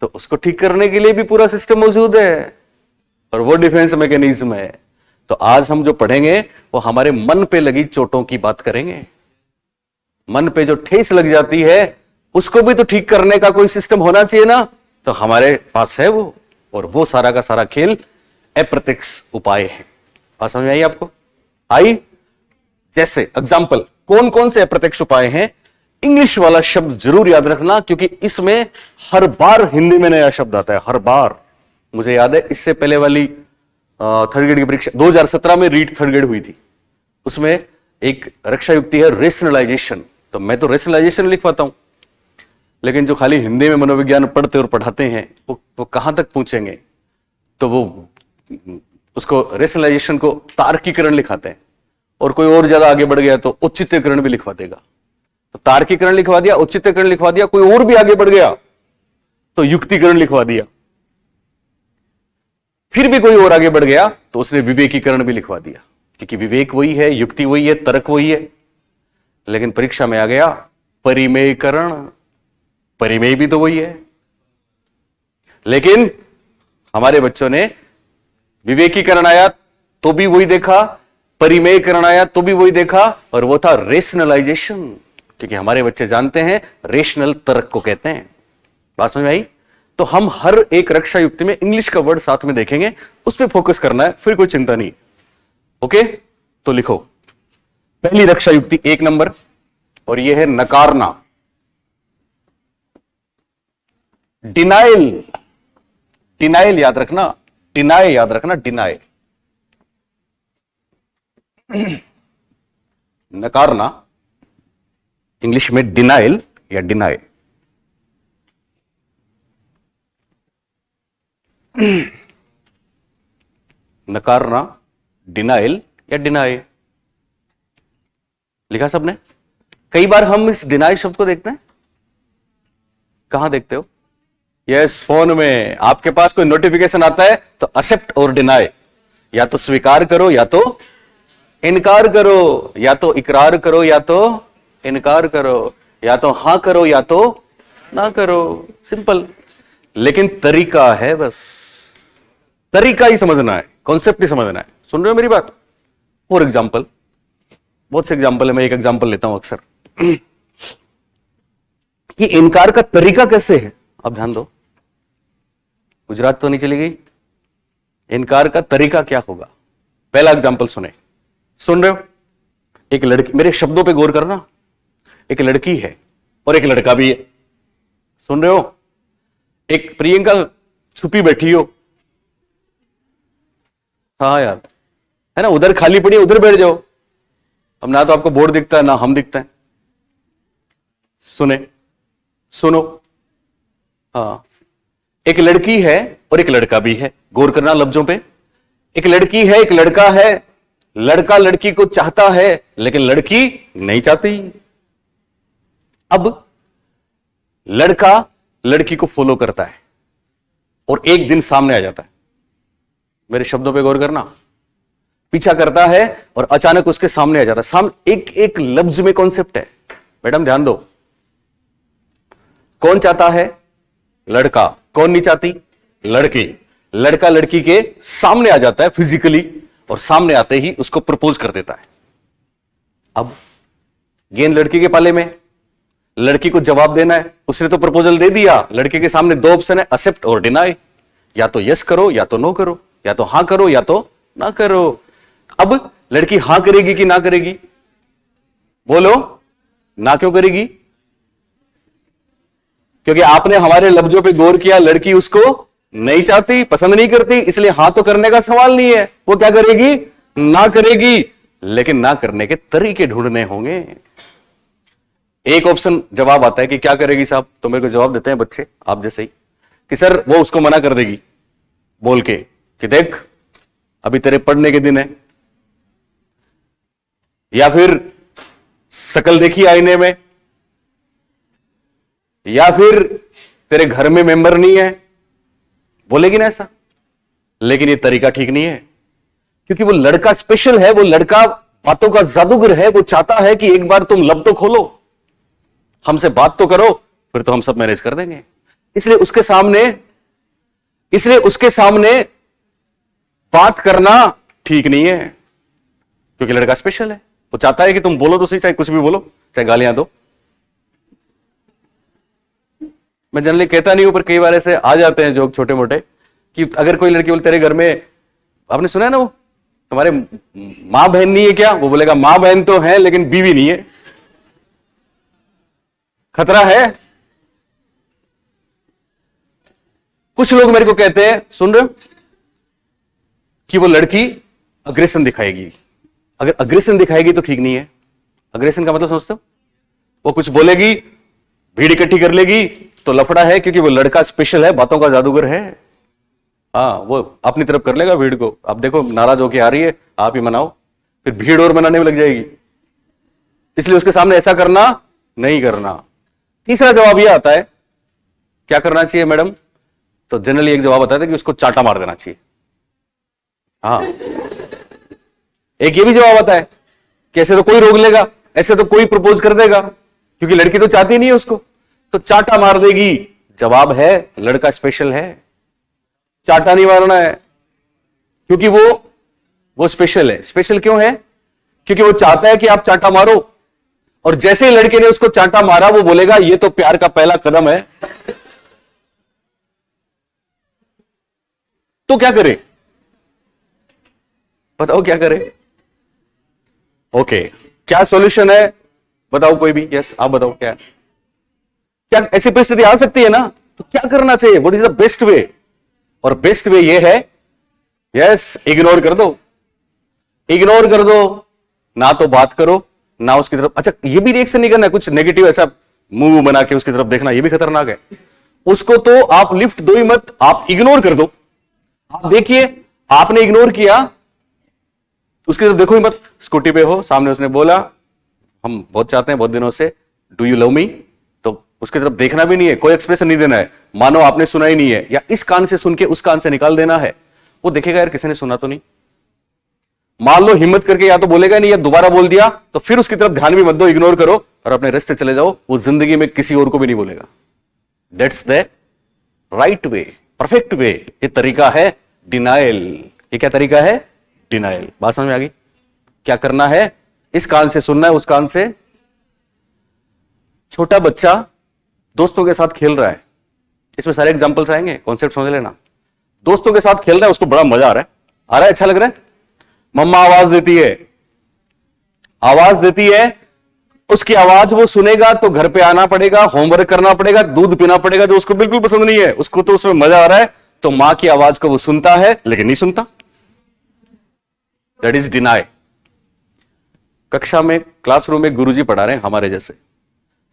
तो उसको ठीक करने के लिए भी पूरा सिस्टम मौजूद है, और वो डिफेंस मैकेनिज्म है। तो आज हम जो पढ़ेंगे वो हमारे मन पे लगी चोटों की बात करेंगे। मन पे जो ठेस लग जाती है उसको भी तो ठीक करने का कोई सिस्टम होना चाहिए ना, तो हमारे पास है वो, और वो सारा का सारा खेल अप्रत्यक्ष उपाय है। बात समझ में आई आपको, आई? जैसे एग्जाम्पल, कौन कौन से अप्रत्यक्ष उपाय हैं, इंग्लिश वाला शब्द जरूर याद रखना, क्योंकि इसमें हर बार हिंदी में नया शब्द आता है, हर बार। मुझे याद है इससे पहले वाली थर्ड ग्रेड की परीक्षा 2017 में रीट थर्ड ग्रेड हुई थी, उसमें एक रक्षा युक्ति है रेशनलाइजेशन, तो मैं तो रेशनलाइजेशन लिख पाता हूं, लेकिन जो खाली हिंदी में मनोविज्ञान पढ़ते और पढ़ाते हैं वो कहां तक पहुंचेंगे, तो वो उसको रेशनलाइजेशन को तार्किकरण लिखाते हैं, और कोई और ज्यादा आगे बढ़ गया तो औचित्यकरण भी लिखवा देगा। तो तार्किकरण लिखवा दिया, औचित्यकरण लिखवा दिया, कोई और भी आगे बढ़ गया तो युक्तिकरण लिखवा दिया, फिर भी कोई और आगे बढ़ गया तो उसने विवेकीकरण भी लिखवा दिया, क्योंकि विवेक वही है, युक्ति वही है, तर्क वही है। लेकिन परीक्षा में आ गया परिमेयकरण, परिमेय भी तो वही है, लेकिन हमारे बच्चों ने विवेकीकरण आया तो भी वही देखा, परिमेयकरण आया तो भी वही देखा, और वो था रेशनलाइजेशन, क्योंकि हमारे बच्चे जानते हैं रेशनल तर्क को कहते हैं। बात समझ में आई? तो हम हर एक रक्षा युक्ति में इंग्लिश का वर्ड साथ में देखेंगे, उस पर फोकस करना है, फिर कोई चिंता नहीं। ओके, तो लिखो पहली रक्षा युक्ति 1 नंबर, और यह है नकारना, डिनाइल, डिनाइल याद रखना, डिनाई याद रखना, डिनाई, नकारना, इंग्लिश में डिनाइल या डिनाई। नकारना, डिनाइल या डिनाई। लिखा सबने? कई बार हम इस डिनाई शब्द को देखते हैं, कहां देखते हो? यस, फोन में आपके पास कोई नोटिफिकेशन आता है तो एक्सेप्ट और डिनाई, या तो स्वीकार करो या तो इनकार करो, या तो इकरार करो या तो इनकार करो, या तो हां करो या तो ना करो, सिंपल। लेकिन तरीका है, बस तरीका ही समझना है, कॉन्सेप्ट ही समझना है। सुन रहे हो मेरी बात? फॉर एग्जाम्पल, बहुत से एग्जाम्पल है, मैं एक एग्जाम्पल लेता हूं अक्सर कि इनकार का तरीका कैसे है। अब ध्यान दो, गुजरात तो नहीं चली गई, इनकार का तरीका क्या होगा। पहला एग्जाम्पल सुन रहे हो? एक लड़की, मेरे शब्दों पे गौर करना, एक लड़की है और एक लड़का भी है। सुन रहे हो? एक प्रियंका छुपी बैठी हो, हाँ यार, है ना, उधर खाली पड़ी है, उधर बैठ जाओ। अब ना तो आपको बोर्ड दिखता है ना हम दिखता है। सुनो, हाँ, एक लड़की है और एक लड़का भी है, गौर करना लफ्जों पे। एक लड़की है, एक लड़का है, लड़का लड़की को चाहता है लेकिन लड़की नहीं चाहती। अब लड़का लड़की को फॉलो करता है और एक दिन सामने आ जाता है। मेरे शब्दों पे गौर करना, पीछा करता है और अचानक उसके सामने आ जाता है। सामने एक एक लफ्ज में कॉन्सेप्ट है। मैडम ध्यान दो, कौन चाहता है? लड़का। कौन नहीं चाहती? लड़की। लड़का लड़की के सामने आ जाता है फिजिकली, और सामने आते ही उसको प्रपोज कर देता है। अब गेंद लड़की के पाले में, लड़की को जवाब देना है। उसने तो प्रपोजल दे दिया, लड़के के सामने दो ऑप्शन है, एक्सेप्ट और डिनाई। या तो यस करो या तो नो करो, या तो हां करो या तो ना करो। अब लड़की हां करेगी कि ना करेगी? बोलो, ना क्यों करेगी? क्योंकि आपने हमारे लफ्जों पे गौर किया, लड़की उसको नहीं चाहती, पसंद नहीं करती, इसलिए हां तो करने का सवाल नहीं है। वो क्या करेगी? ना करेगी। लेकिन ना करने के तरीके ढूंढने होंगे। एक ऑप्शन जवाब आता है कि क्या करेगी साहब, तो मेरे को जवाब देते हैं बच्चे आप जैसे ही कि सर वो उसको मना कर देगी बोल के कि देख अभी तेरे पढ़ने के दिन है, या फिर शकल देखी आईने में, या फिर तेरे घर में मेंबर नहीं है, बोलेगी ना ऐसा। लेकिन ये तरीका ठीक नहीं है, क्योंकि वो लड़का स्पेशल है, वो लड़का बातों का जादूगर है। वो चाहता है कि एक बार तुम लब तो खोलो, हमसे बात तो करो, फिर तो हम सब मैनेज कर देंगे। इसलिए उसके सामने बात करना ठीक नहीं है, क्योंकि लड़का स्पेशल है। वो चाहता है कि तुम बोलो तो सही, चाहे कुछ भी बोलो, चाहे गालियां दो। मैं जनरली कहता नहीं हूं, पर कई बार ऐसे आ जाते हैं जोक छोटे मोटे कि अगर कोई लड़की बोले तेरे घर में, आपने सुना है ना, वो तुम्हारे मां बहन नहीं है क्या? वो बोलेगा मां बहन तो है लेकिन बीवी नहीं है। खतरा है। कुछ लोग मेरे को कहते हैं, सुन रहे हो, कि वो लड़की अग्रेशन दिखाएगी। अगर अग्रेशन दिखाएगी तो ठीक नहीं है। अग्रेशन का मतलब समझते हो? वो कुछ बोलेगी, भीड़ इकट्ठी कर लेगी तो लफड़ा है, क्योंकि वो लड़का स्पेशल है, बातों का जादूगर है। हाँ, वो अपनी तरफ कर लेगा भीड़ को। अब देखो नाराज होके आ रही है, आप ही मनाओ, फिर भीड़ और मनाने में लग जाएगी। इसलिए उसके सामने ऐसा करना नहीं करना। तीसरा जवाब यह आता है, क्या करना चाहिए मैडम? तो जनरली एक जवाब आता है कि उसको चाटा मार देना चाहिए। हाँ, एक ये भी जवाब आता है कि ऐसे तो कोई रोक लेगा, ऐसे तो कोई प्रपोज कर देगा, क्योंकि लड़की तो चाहती नहीं है उसको, तो चाटा मार देगी। जवाब है लड़का स्पेशल है, चाटा नहीं मारना है, क्योंकि वो स्पेशल है। स्पेशल क्यों है? क्योंकि वो चाहता है कि आप चाटा मारो, और जैसे ही लड़के ने उसको चाटा मारा वो बोलेगा ये तो प्यार का पहला कदम है। तो क्या करे? बताओ क्या करे? ओके, क्या सॉल्यूशन है? बताओ कोई भी। यस, आप बताओ क्या ऐसी परिस्थिति आ सकती है ना, तो क्या करना चाहिए? What is the best way? और बेस्ट वे ये है, यस, इग्नोर कर दो। इग्नोर कर दो, ना तो बात करो ना उसकी तरफ। अच्छा, ये भी रिएक्शन नहीं करना, कुछ नेगेटिव ऐसा मुंह बना के उसकी तरफ देखना, ये भी खतरनाक है। उसको तो आप लिफ्ट दो ही मत, आप इग्नोर कर दो। आप देखिए आपने इग्नोर किया, उसकी तरफ देखो ही मत। स्कूटी पे हो, सामने उसने बोला हम बहुत चाहते हैं बहुत दिनों से, डू यू लव मी, तो उसकी तरफ देखना भी नहीं है, कोई एक्सप्रेशन नहीं देना है, मानो आपने सुना ही नहीं है, या इस कान से सुन के उस कान से निकाल देना है। वो देखेगा यार किसी ने सुना तो नहीं। मान लो हिम्मत करके या तो बोलेगा नहीं या दोबारा बोल दिया, तो फिर उसकी तरफ ध्यान भी मत दो, इग्नोर करो और अपने रास्ते चले जाओ। वो जिंदगी में किसी और को भी नहीं बोलेगा। That's the right way, perfect way. ये तरीका है डिनाइल। ये क्या तरीका है? डिनाइल। बात समझ में आ गई? क्या करना है? इस कान से सुनना है, उस कान से। छोटा बच्चा दोस्तों के साथ खेल रहा है, इसमें सारे एग्जांपल्स आएंगे, कॉन्सेप्ट समझ लेना। दोस्तों के साथ खेल रहा है, उसको बड़ा मजा आ रहा है, अच्छा लग रहा है। मम्मा आवाज देती है, उसकी आवाज वो सुनेगा तो घर पे आना पड़ेगा, होमवर्क करना पड़ेगा, दूध पीना पड़ेगा, जो उसको बिल्कुल पसंद नहीं है। उसको तो उसमें मजा आ रहा है, तो मां की आवाज को वो सुनता है लेकिन नहीं सुनता। That is deny. कक्षा में, क्लासरूम में गुरुजी पढ़ा रहे हैं हमारे जैसे,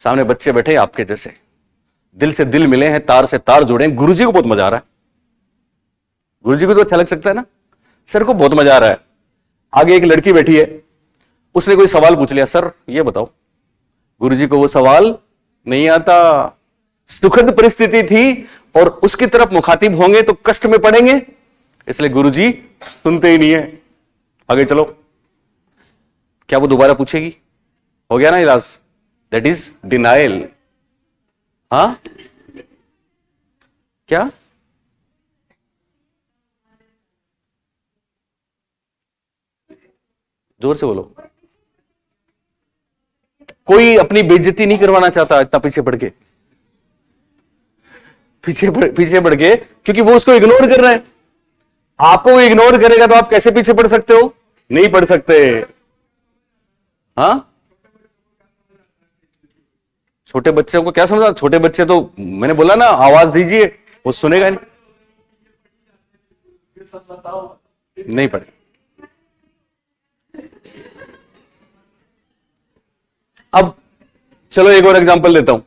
सामने बच्चे बैठे आपके जैसे, दिल से दिल मिले हैं, तार से तार जुड़े हैं। गुरुजी को बहुत मजा आ रहा है, गुरुजी को तो अच्छा लग सकता है ना, सर को बहुत मजा आ रहा है। आगे एक लड़की बैठी है, उसने कोई सवाल पूछ लिया, सर ये बताओ। गुरुजी को वो सवाल नहीं आता। सुखद परिस्थिति थी और उसकी तरफ मुखातिब होंगे तो कष्ट में पड़ेंगे, इसलिए गुरुजी सुनते ही नहीं है। आगे चलो, क्या वो दोबारा पूछेगी? हो गया ना इलाज? That is denial. हाँ क्या? जोर से बोलो। कोई अपनी बेइज्जती नहीं करवाना चाहता इतना पीछे बढ़ के, पीछे बढ़ के, क्योंकि वो उसको इग्नोर कर रहा है। आपको इग्नोर करेगा तो आप कैसे पीछे पड़ सकते हो? नहीं पड़ सकते। हाँ, छोटे बच्चों को क्या समझा? छोटे बच्चे तो मैंने बोला ना, आवाज दीजिए, वो सुनेगा नहीं पड़े। अब चलो एक और एग्जांपल देता हूं।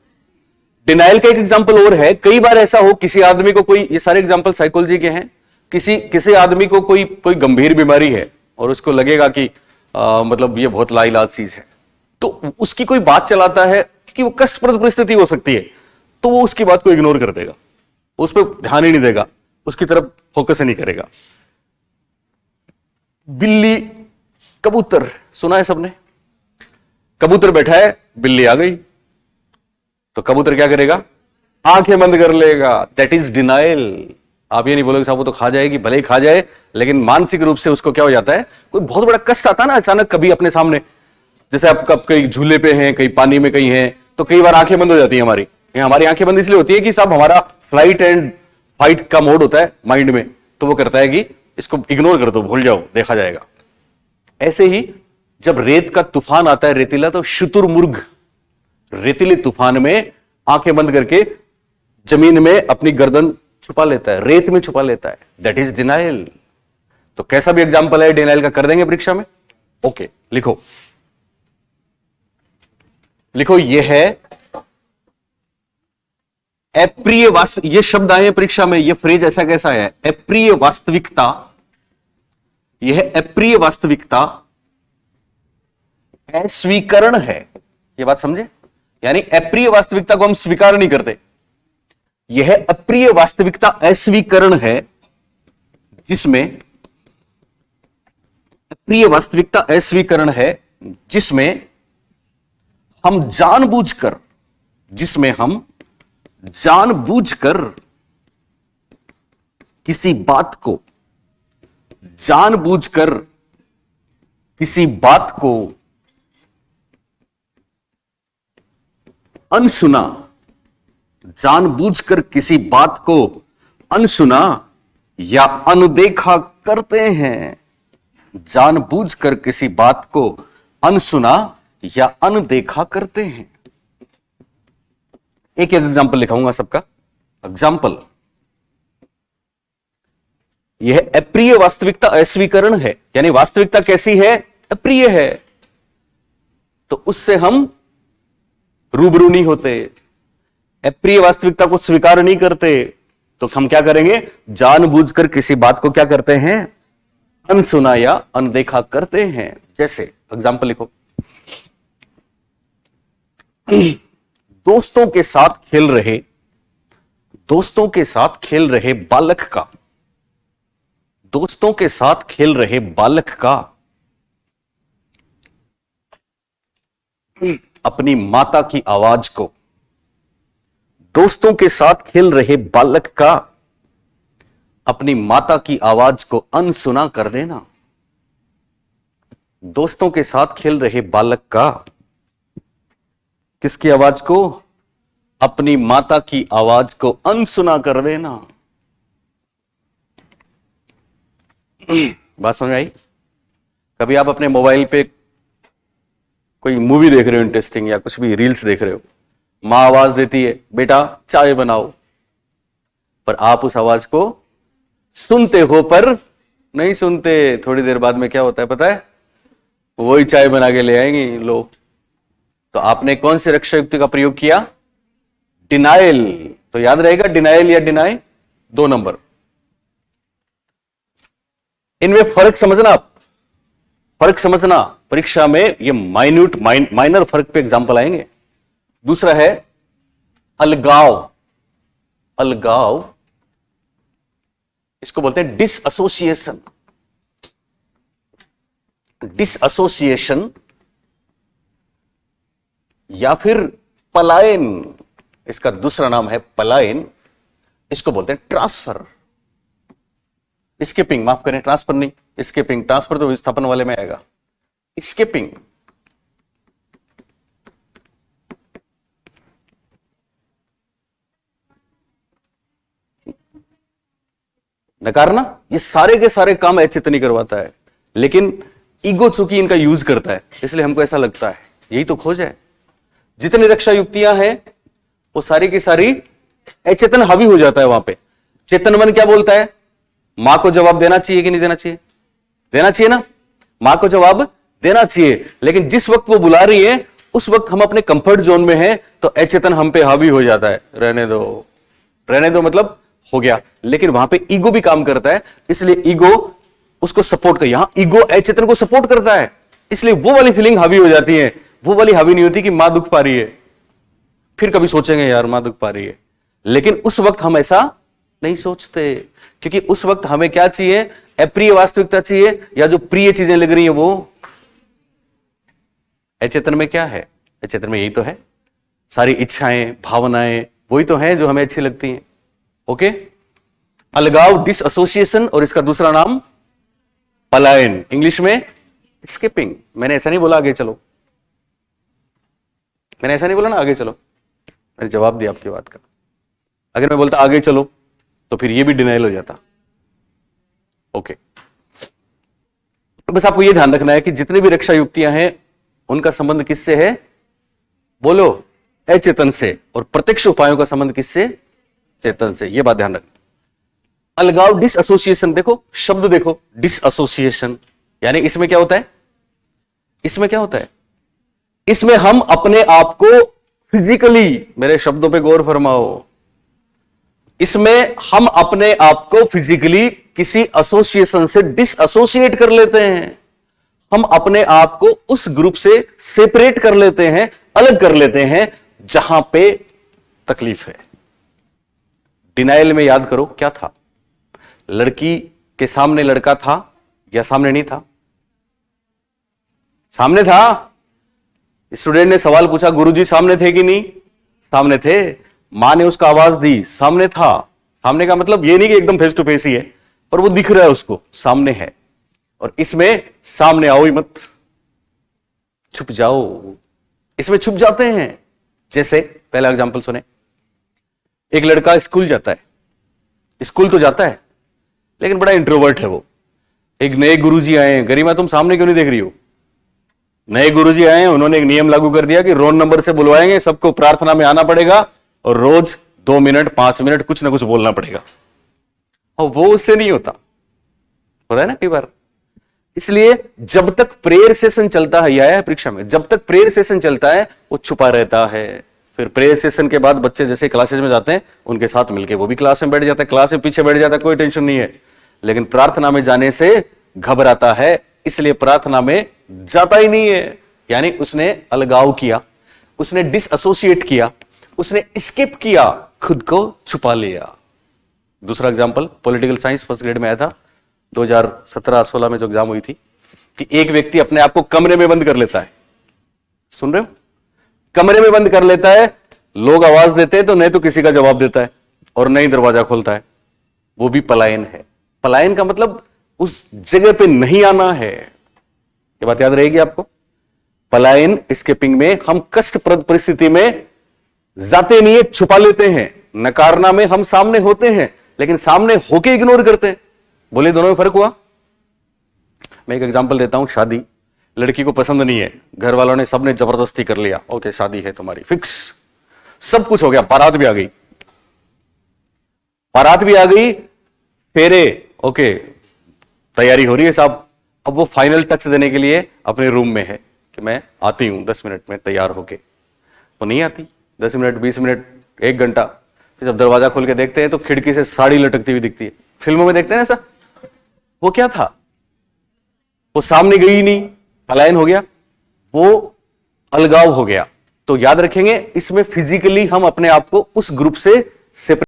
डिनाइल का एक एग्जांपल और है। कई बार ऐसा हो किसी आदमी को, कोई, ये सारे एग्जांपल साइकोलॉजी के हैं, किसी आदमी को कोई गंभीर बीमारी है और उसको लगेगा कि मतलब ये बहुत लाइलाज चीज है, तो उसकी कोई बात चलाता है कि वो कष्टप्रद परिस्थिति हो सकती है, तो वो उसकी बात को इग्नोर कर देगा, उस पर ध्यान ही नहीं देगा, उसकी तरफ फोकस ही नहीं करेगा। बिल्ली, कबूतर, सुना है सबने? कबूतर बैठा है, बिल्ली आ गई, तो कबूतर क्या करेगा? आंखें बंद कर लेगा। That is denial. आप ये नहीं बोलोगे साहब वो तो खा जाएगी, भले ही खा जाए, लेकिन मानसिक रूप से उसको क्या हो जाता है, कोई बहुत बड़ा कष्ट आता है ना अचानक कभी अपने सामने, जैसे आप कब कहीं झूले पे हैं, कहीं पानी में कहीं हैं, तो कई बार आंखें बंद हो जाती है हमारी आंखें बंद इसलिए होती है कि साहब हमारा फ्लाइट एंड फाइट का मोड होता है माइंड में, तो वो करता है कि इसको इग्नोर कर दो, भूल जाओ, देखा जाएगा। ऐसे ही जब रेत का तूफान आता है, रेतीला, तो शुतुरमुर्ग रेतीले तूफान में आंखें बंद करके जमीन में अपनी गर्दन छुपा लेता है, रेत में छुपा लेता है। That is denial. तो कैसा भी एग्जांपल है डिनाइल का, कर देंगे परीक्षा में। ओके, लिखो ये है अप्रिय वास्तव, ये शब्द आए परीक्षा में, ये फ्रेज ऐसा कैसा है? अप्रिय वास्तविकता। यह है अप्रिय वास्तविकता, अस्वीकरण है। ये बात समझे? यानी अप्रिय वास्तविकता को हम स्वीकार नहीं करते। यह अप्रिय वास्तविकता अस्वीकरण है, जिसमें अप्रिय वास्तविकता अस्वीकरण है, जिसमें हम जानबूझकर किसी बात को अनसुना, जानबूझकर किसी बात को अनसुना या अनदेखा करते हैं। जानबूझकर किसी बात को अनसुना या अनदेखा करते हैं। एक एग्जांपल लिखाऊंगा सबका। एग्जांपल, यह अप्रिय वास्तविकता अस्वीकरण है, यानी वास्तविकता कैसी है? अप्रिय है, तो उससे हम रूबरू नहीं होते, अप्रिय वास्तविकता को स्वीकार नहीं करते, तो हम क्या करेंगे? जानबूझकर किसी बात को क्या करते हैं? अनसुना या अनदेखा करते हैं। जैसे एग्जाम्पल लिखो, दोस्तों के साथ खेल रहे बालक का, दोस्तों के साथ खेल रहे बालक का अपनी माता की आवाज को, दोस्तों के साथ खेल रहे बालक का अपनी माता की आवाज को अनसुना कर देना। दोस्तों के साथ खेल रहे बालक का किसकी आवाज को? अपनी माता की आवाज को अनसुना कर देना। बात समझ आई? कभी आप अपने मोबाइल पे कोई मूवी देख रहे हो इंटरेस्टिंग या कुछ भी रील्स देख रहे हो, मां आवाज देती है बेटा चाय बनाओ, पर आप उस आवाज को सुनते हो पर नहीं सुनते। थोड़ी देर बाद में क्या होता है पता है? वही चाय बना के ले आएंगी, लो। तो आपने कौन से रक्षा युक्ति का प्रयोग किया? डिनाइल। तो याद रहेगा डिनाइल या डिनाई, 2 नंबर। इनमें फर्क समझना, फर्क समझना। परीक्षा में ये माइनर फर्क पे एग्जांपल आएंगे। दूसरा है अलगाव। अलगाव, इसको बोलते हैं डिसएसोसिएशन। डिसएसोसिएशन या फिर पलायन, इसका दूसरा नाम है पलायन। इसको बोलते हैं ट्रांसफर। स्किपिंग, माफ करें, ट्रांसफर नहीं, स्किपिंग। ट्रांसफर तो विस्थापन वाले में आएगा। स्किपिंग, नकारना, ये सारे के सारे काम अचेतनी करवाता है, लेकिन ईगो चूंकि इनका यूज करता है इसलिए हमको ऐसा लगता है। यही तो खोज है। जितनी रक्षा युक्तियां हैं वो सारी की सारी अचेतन हावी हो जाता है वहां पे। चेतन मन क्या बोलता है? मां को जवाब देना चाहिए कि नहीं देना चाहिए? देना चाहिए ना, मां को जवाब देना चाहिए। लेकिन जिस वक्त वो बुला रही है उस वक्त हम अपने कंफर्ट जोन में हैं, तो अचेतन हम पे हावी हो जाता है। रहने दो, रहने दो, मतलब हो गया। लेकिन वहां पे ईगो भी काम करता है, इसलिए ईगो उसको सपोर्ट कर, यहां ईगो अचेतन को सपोर्ट करता है, इसलिए वो वाली फीलिंग हावी हो जाती है। वो वाली हावी नहीं होती कि मां दुख पा रही है, फिर कभी सोचेंगे यार मां दुख पा रही है, लेकिन उस वक्त हम ऐसा नहीं सोचते, क्योंकि उस वक्त हमें क्या चाहिए? अप्रिय वास्तविकता चाहिए, या जो प्रिय चीजें लग रही है वो। अचेतन में क्या है? अचेतन में यही तो है, सारी इच्छाएं भावनाएं वही तो हैं जो हमें अच्छी लगती हैं। ओके, अलगाव, डिसएसोसिएशन, और इसका दूसरा नाम पलायन, इंग्लिश में स्किपिंग। मैंने ऐसा नहीं बोला आगे चलो, मैंने ऐसा नहीं बोला ना आगे चलो, मैंने जवाब दिया आपकी बात का। अगर मैं बोलता आगे चलो तो फिर ये भी डिनाइल हो जाता। ओके, बस आपको ये ध्यान रखना है कि जितनी भी रक्षा युक्तियां हैं उनका संबंध किससे है? बोलो, अचेतन से। और प्रत्यक्ष उपायों का संबंध किससे? चेतन से। यह बात ध्यान रखना। अलगाव, डिसएसोसिएशन, देखो शब्द देखो, डिसएसोसिएशन यानी इसमें क्या होता है? इसमें क्या होता है? इसमें हम अपने आप को फिजिकली, मेरे शब्दों पे गौर फरमाओ, इसमें हम अपने आप को फिजिकली किसी एसोसिएशन से डिसएसोसिएट कर लेते हैं। हम अपने आप को उस ग्रुप से सेपरेट कर लेते हैं, अलग कर लेते हैं जहां पे तकलीफ है। डिनाइल में याद करो क्या था? लड़की के सामने लड़का था या सामने नहीं था? सामने था। स्टूडेंट ने सवाल पूछा, गुरुजी सामने थे कि नहीं? सामने थे। मां ने उसको आवाज दी, सामने था। सामने का मतलब ये नहीं कि एकदम फेस टू फेस ही है, पर वो दिख रहा है, उसको सामने है। और इसमें सामने आओ ही मत, छुप जाओ। इसमें छुप जाते हैं। जैसे पहला एग्जांपल सुने, एक लड़का स्कूल जाता है, स्कूल तो जाता है लेकिन बड़ा इंट्रोवर्ट है वो। एक नए गुरुजी आए, गरिमा तुम सामने क्यों नहीं देख रही हो? नए गुरुजी आए हैं, उन्होंने एक नियम लागू कर दिया कि रोल नंबर से बुलवाएंगे, सबको प्रार्थना में आना पड़ेगा और रोज 2 मिनट 5 मिनट कुछ ना कुछ बोलना पड़ेगा। और वो उससे नहीं होता है ना कई बार। इसलिए जब तक प्रेयर सेशन चलता है, यह है परीक्षा में, जब तक प्रेयर सेशन चलता है वो छुपा रहता है। फिर प्रेयर सेशन के बाद बच्चे जैसे क्लासेस में जाते हैं उनके साथ मिलके वो भी क्लास में बैठ जाता है, क्लास में पीछे बैठ जाता है, कोई टेंशन नहीं है। लेकिन प्रार्थना में जाने से घबराता है, इसलिए प्रार्थना में जाता ही नहीं है। यानी उसने अलगाव किया, उसने डिसएसोसिएट किया, उसने एस्केप किया, खुद को छुपा लिया। दूसरा example political science first grade में आया था 2017-16 में जो एग्जाम हुई थी, कि एक व्यक्ति अपने आप को कमरे में बंद कर लेता है। सुन रहे हो? कमरे में बंद कर लेता है, लोग आवाज देते हैं तो नहीं तो किसी का जवाब देता है और नहीं दरवाजा खोलता है। वो भी पलायन है। पलायन का मतलब उस जगह पे नहीं आना है। ये बात याद रहेगी आपको। पलायन स्केपिंग में हम कष्टप्रद परिस्थिति में जाते नहीं है, छुपा लेते हैं। नकारना में हम सामने होते हैं, लेकिन सामने होके इग्नोर करते हैं। बोले दोनों में फर्क हुआ? मैं एक एग्जांपल देता हूं। शादी, लड़की को पसंद नहीं है, घर वालों ने सबने जबरदस्ती कर लिया, ओके शादी है तुम्हारी फिक्स, सब कुछ हो गया, बारात भी आ गई, बारात भी आ गई, फेरे, ओके तैयारी हो रही है साहब। अब वो फाइनल टच देने के लिए अपने रूम में है कि मैं आती हूं 10 मिनट में तैयार होके। वो नहीं आती, 10 मिनट, 20 मिनट, 1 घंटा। फिर जब दरवाजा खोल के देखते हैं तो खिड़की से साड़ी लटकती हुई दिखती है। फिल्मों में देखते हैं ना ऐसा। वो क्या था? वो सामने गई ही नहीं, पलायन हो गया, वो अलगाव हो गया। तो याद रखेंगे, इसमें फिजिकली हम अपने आप को उस ग्रुप से सेपरेट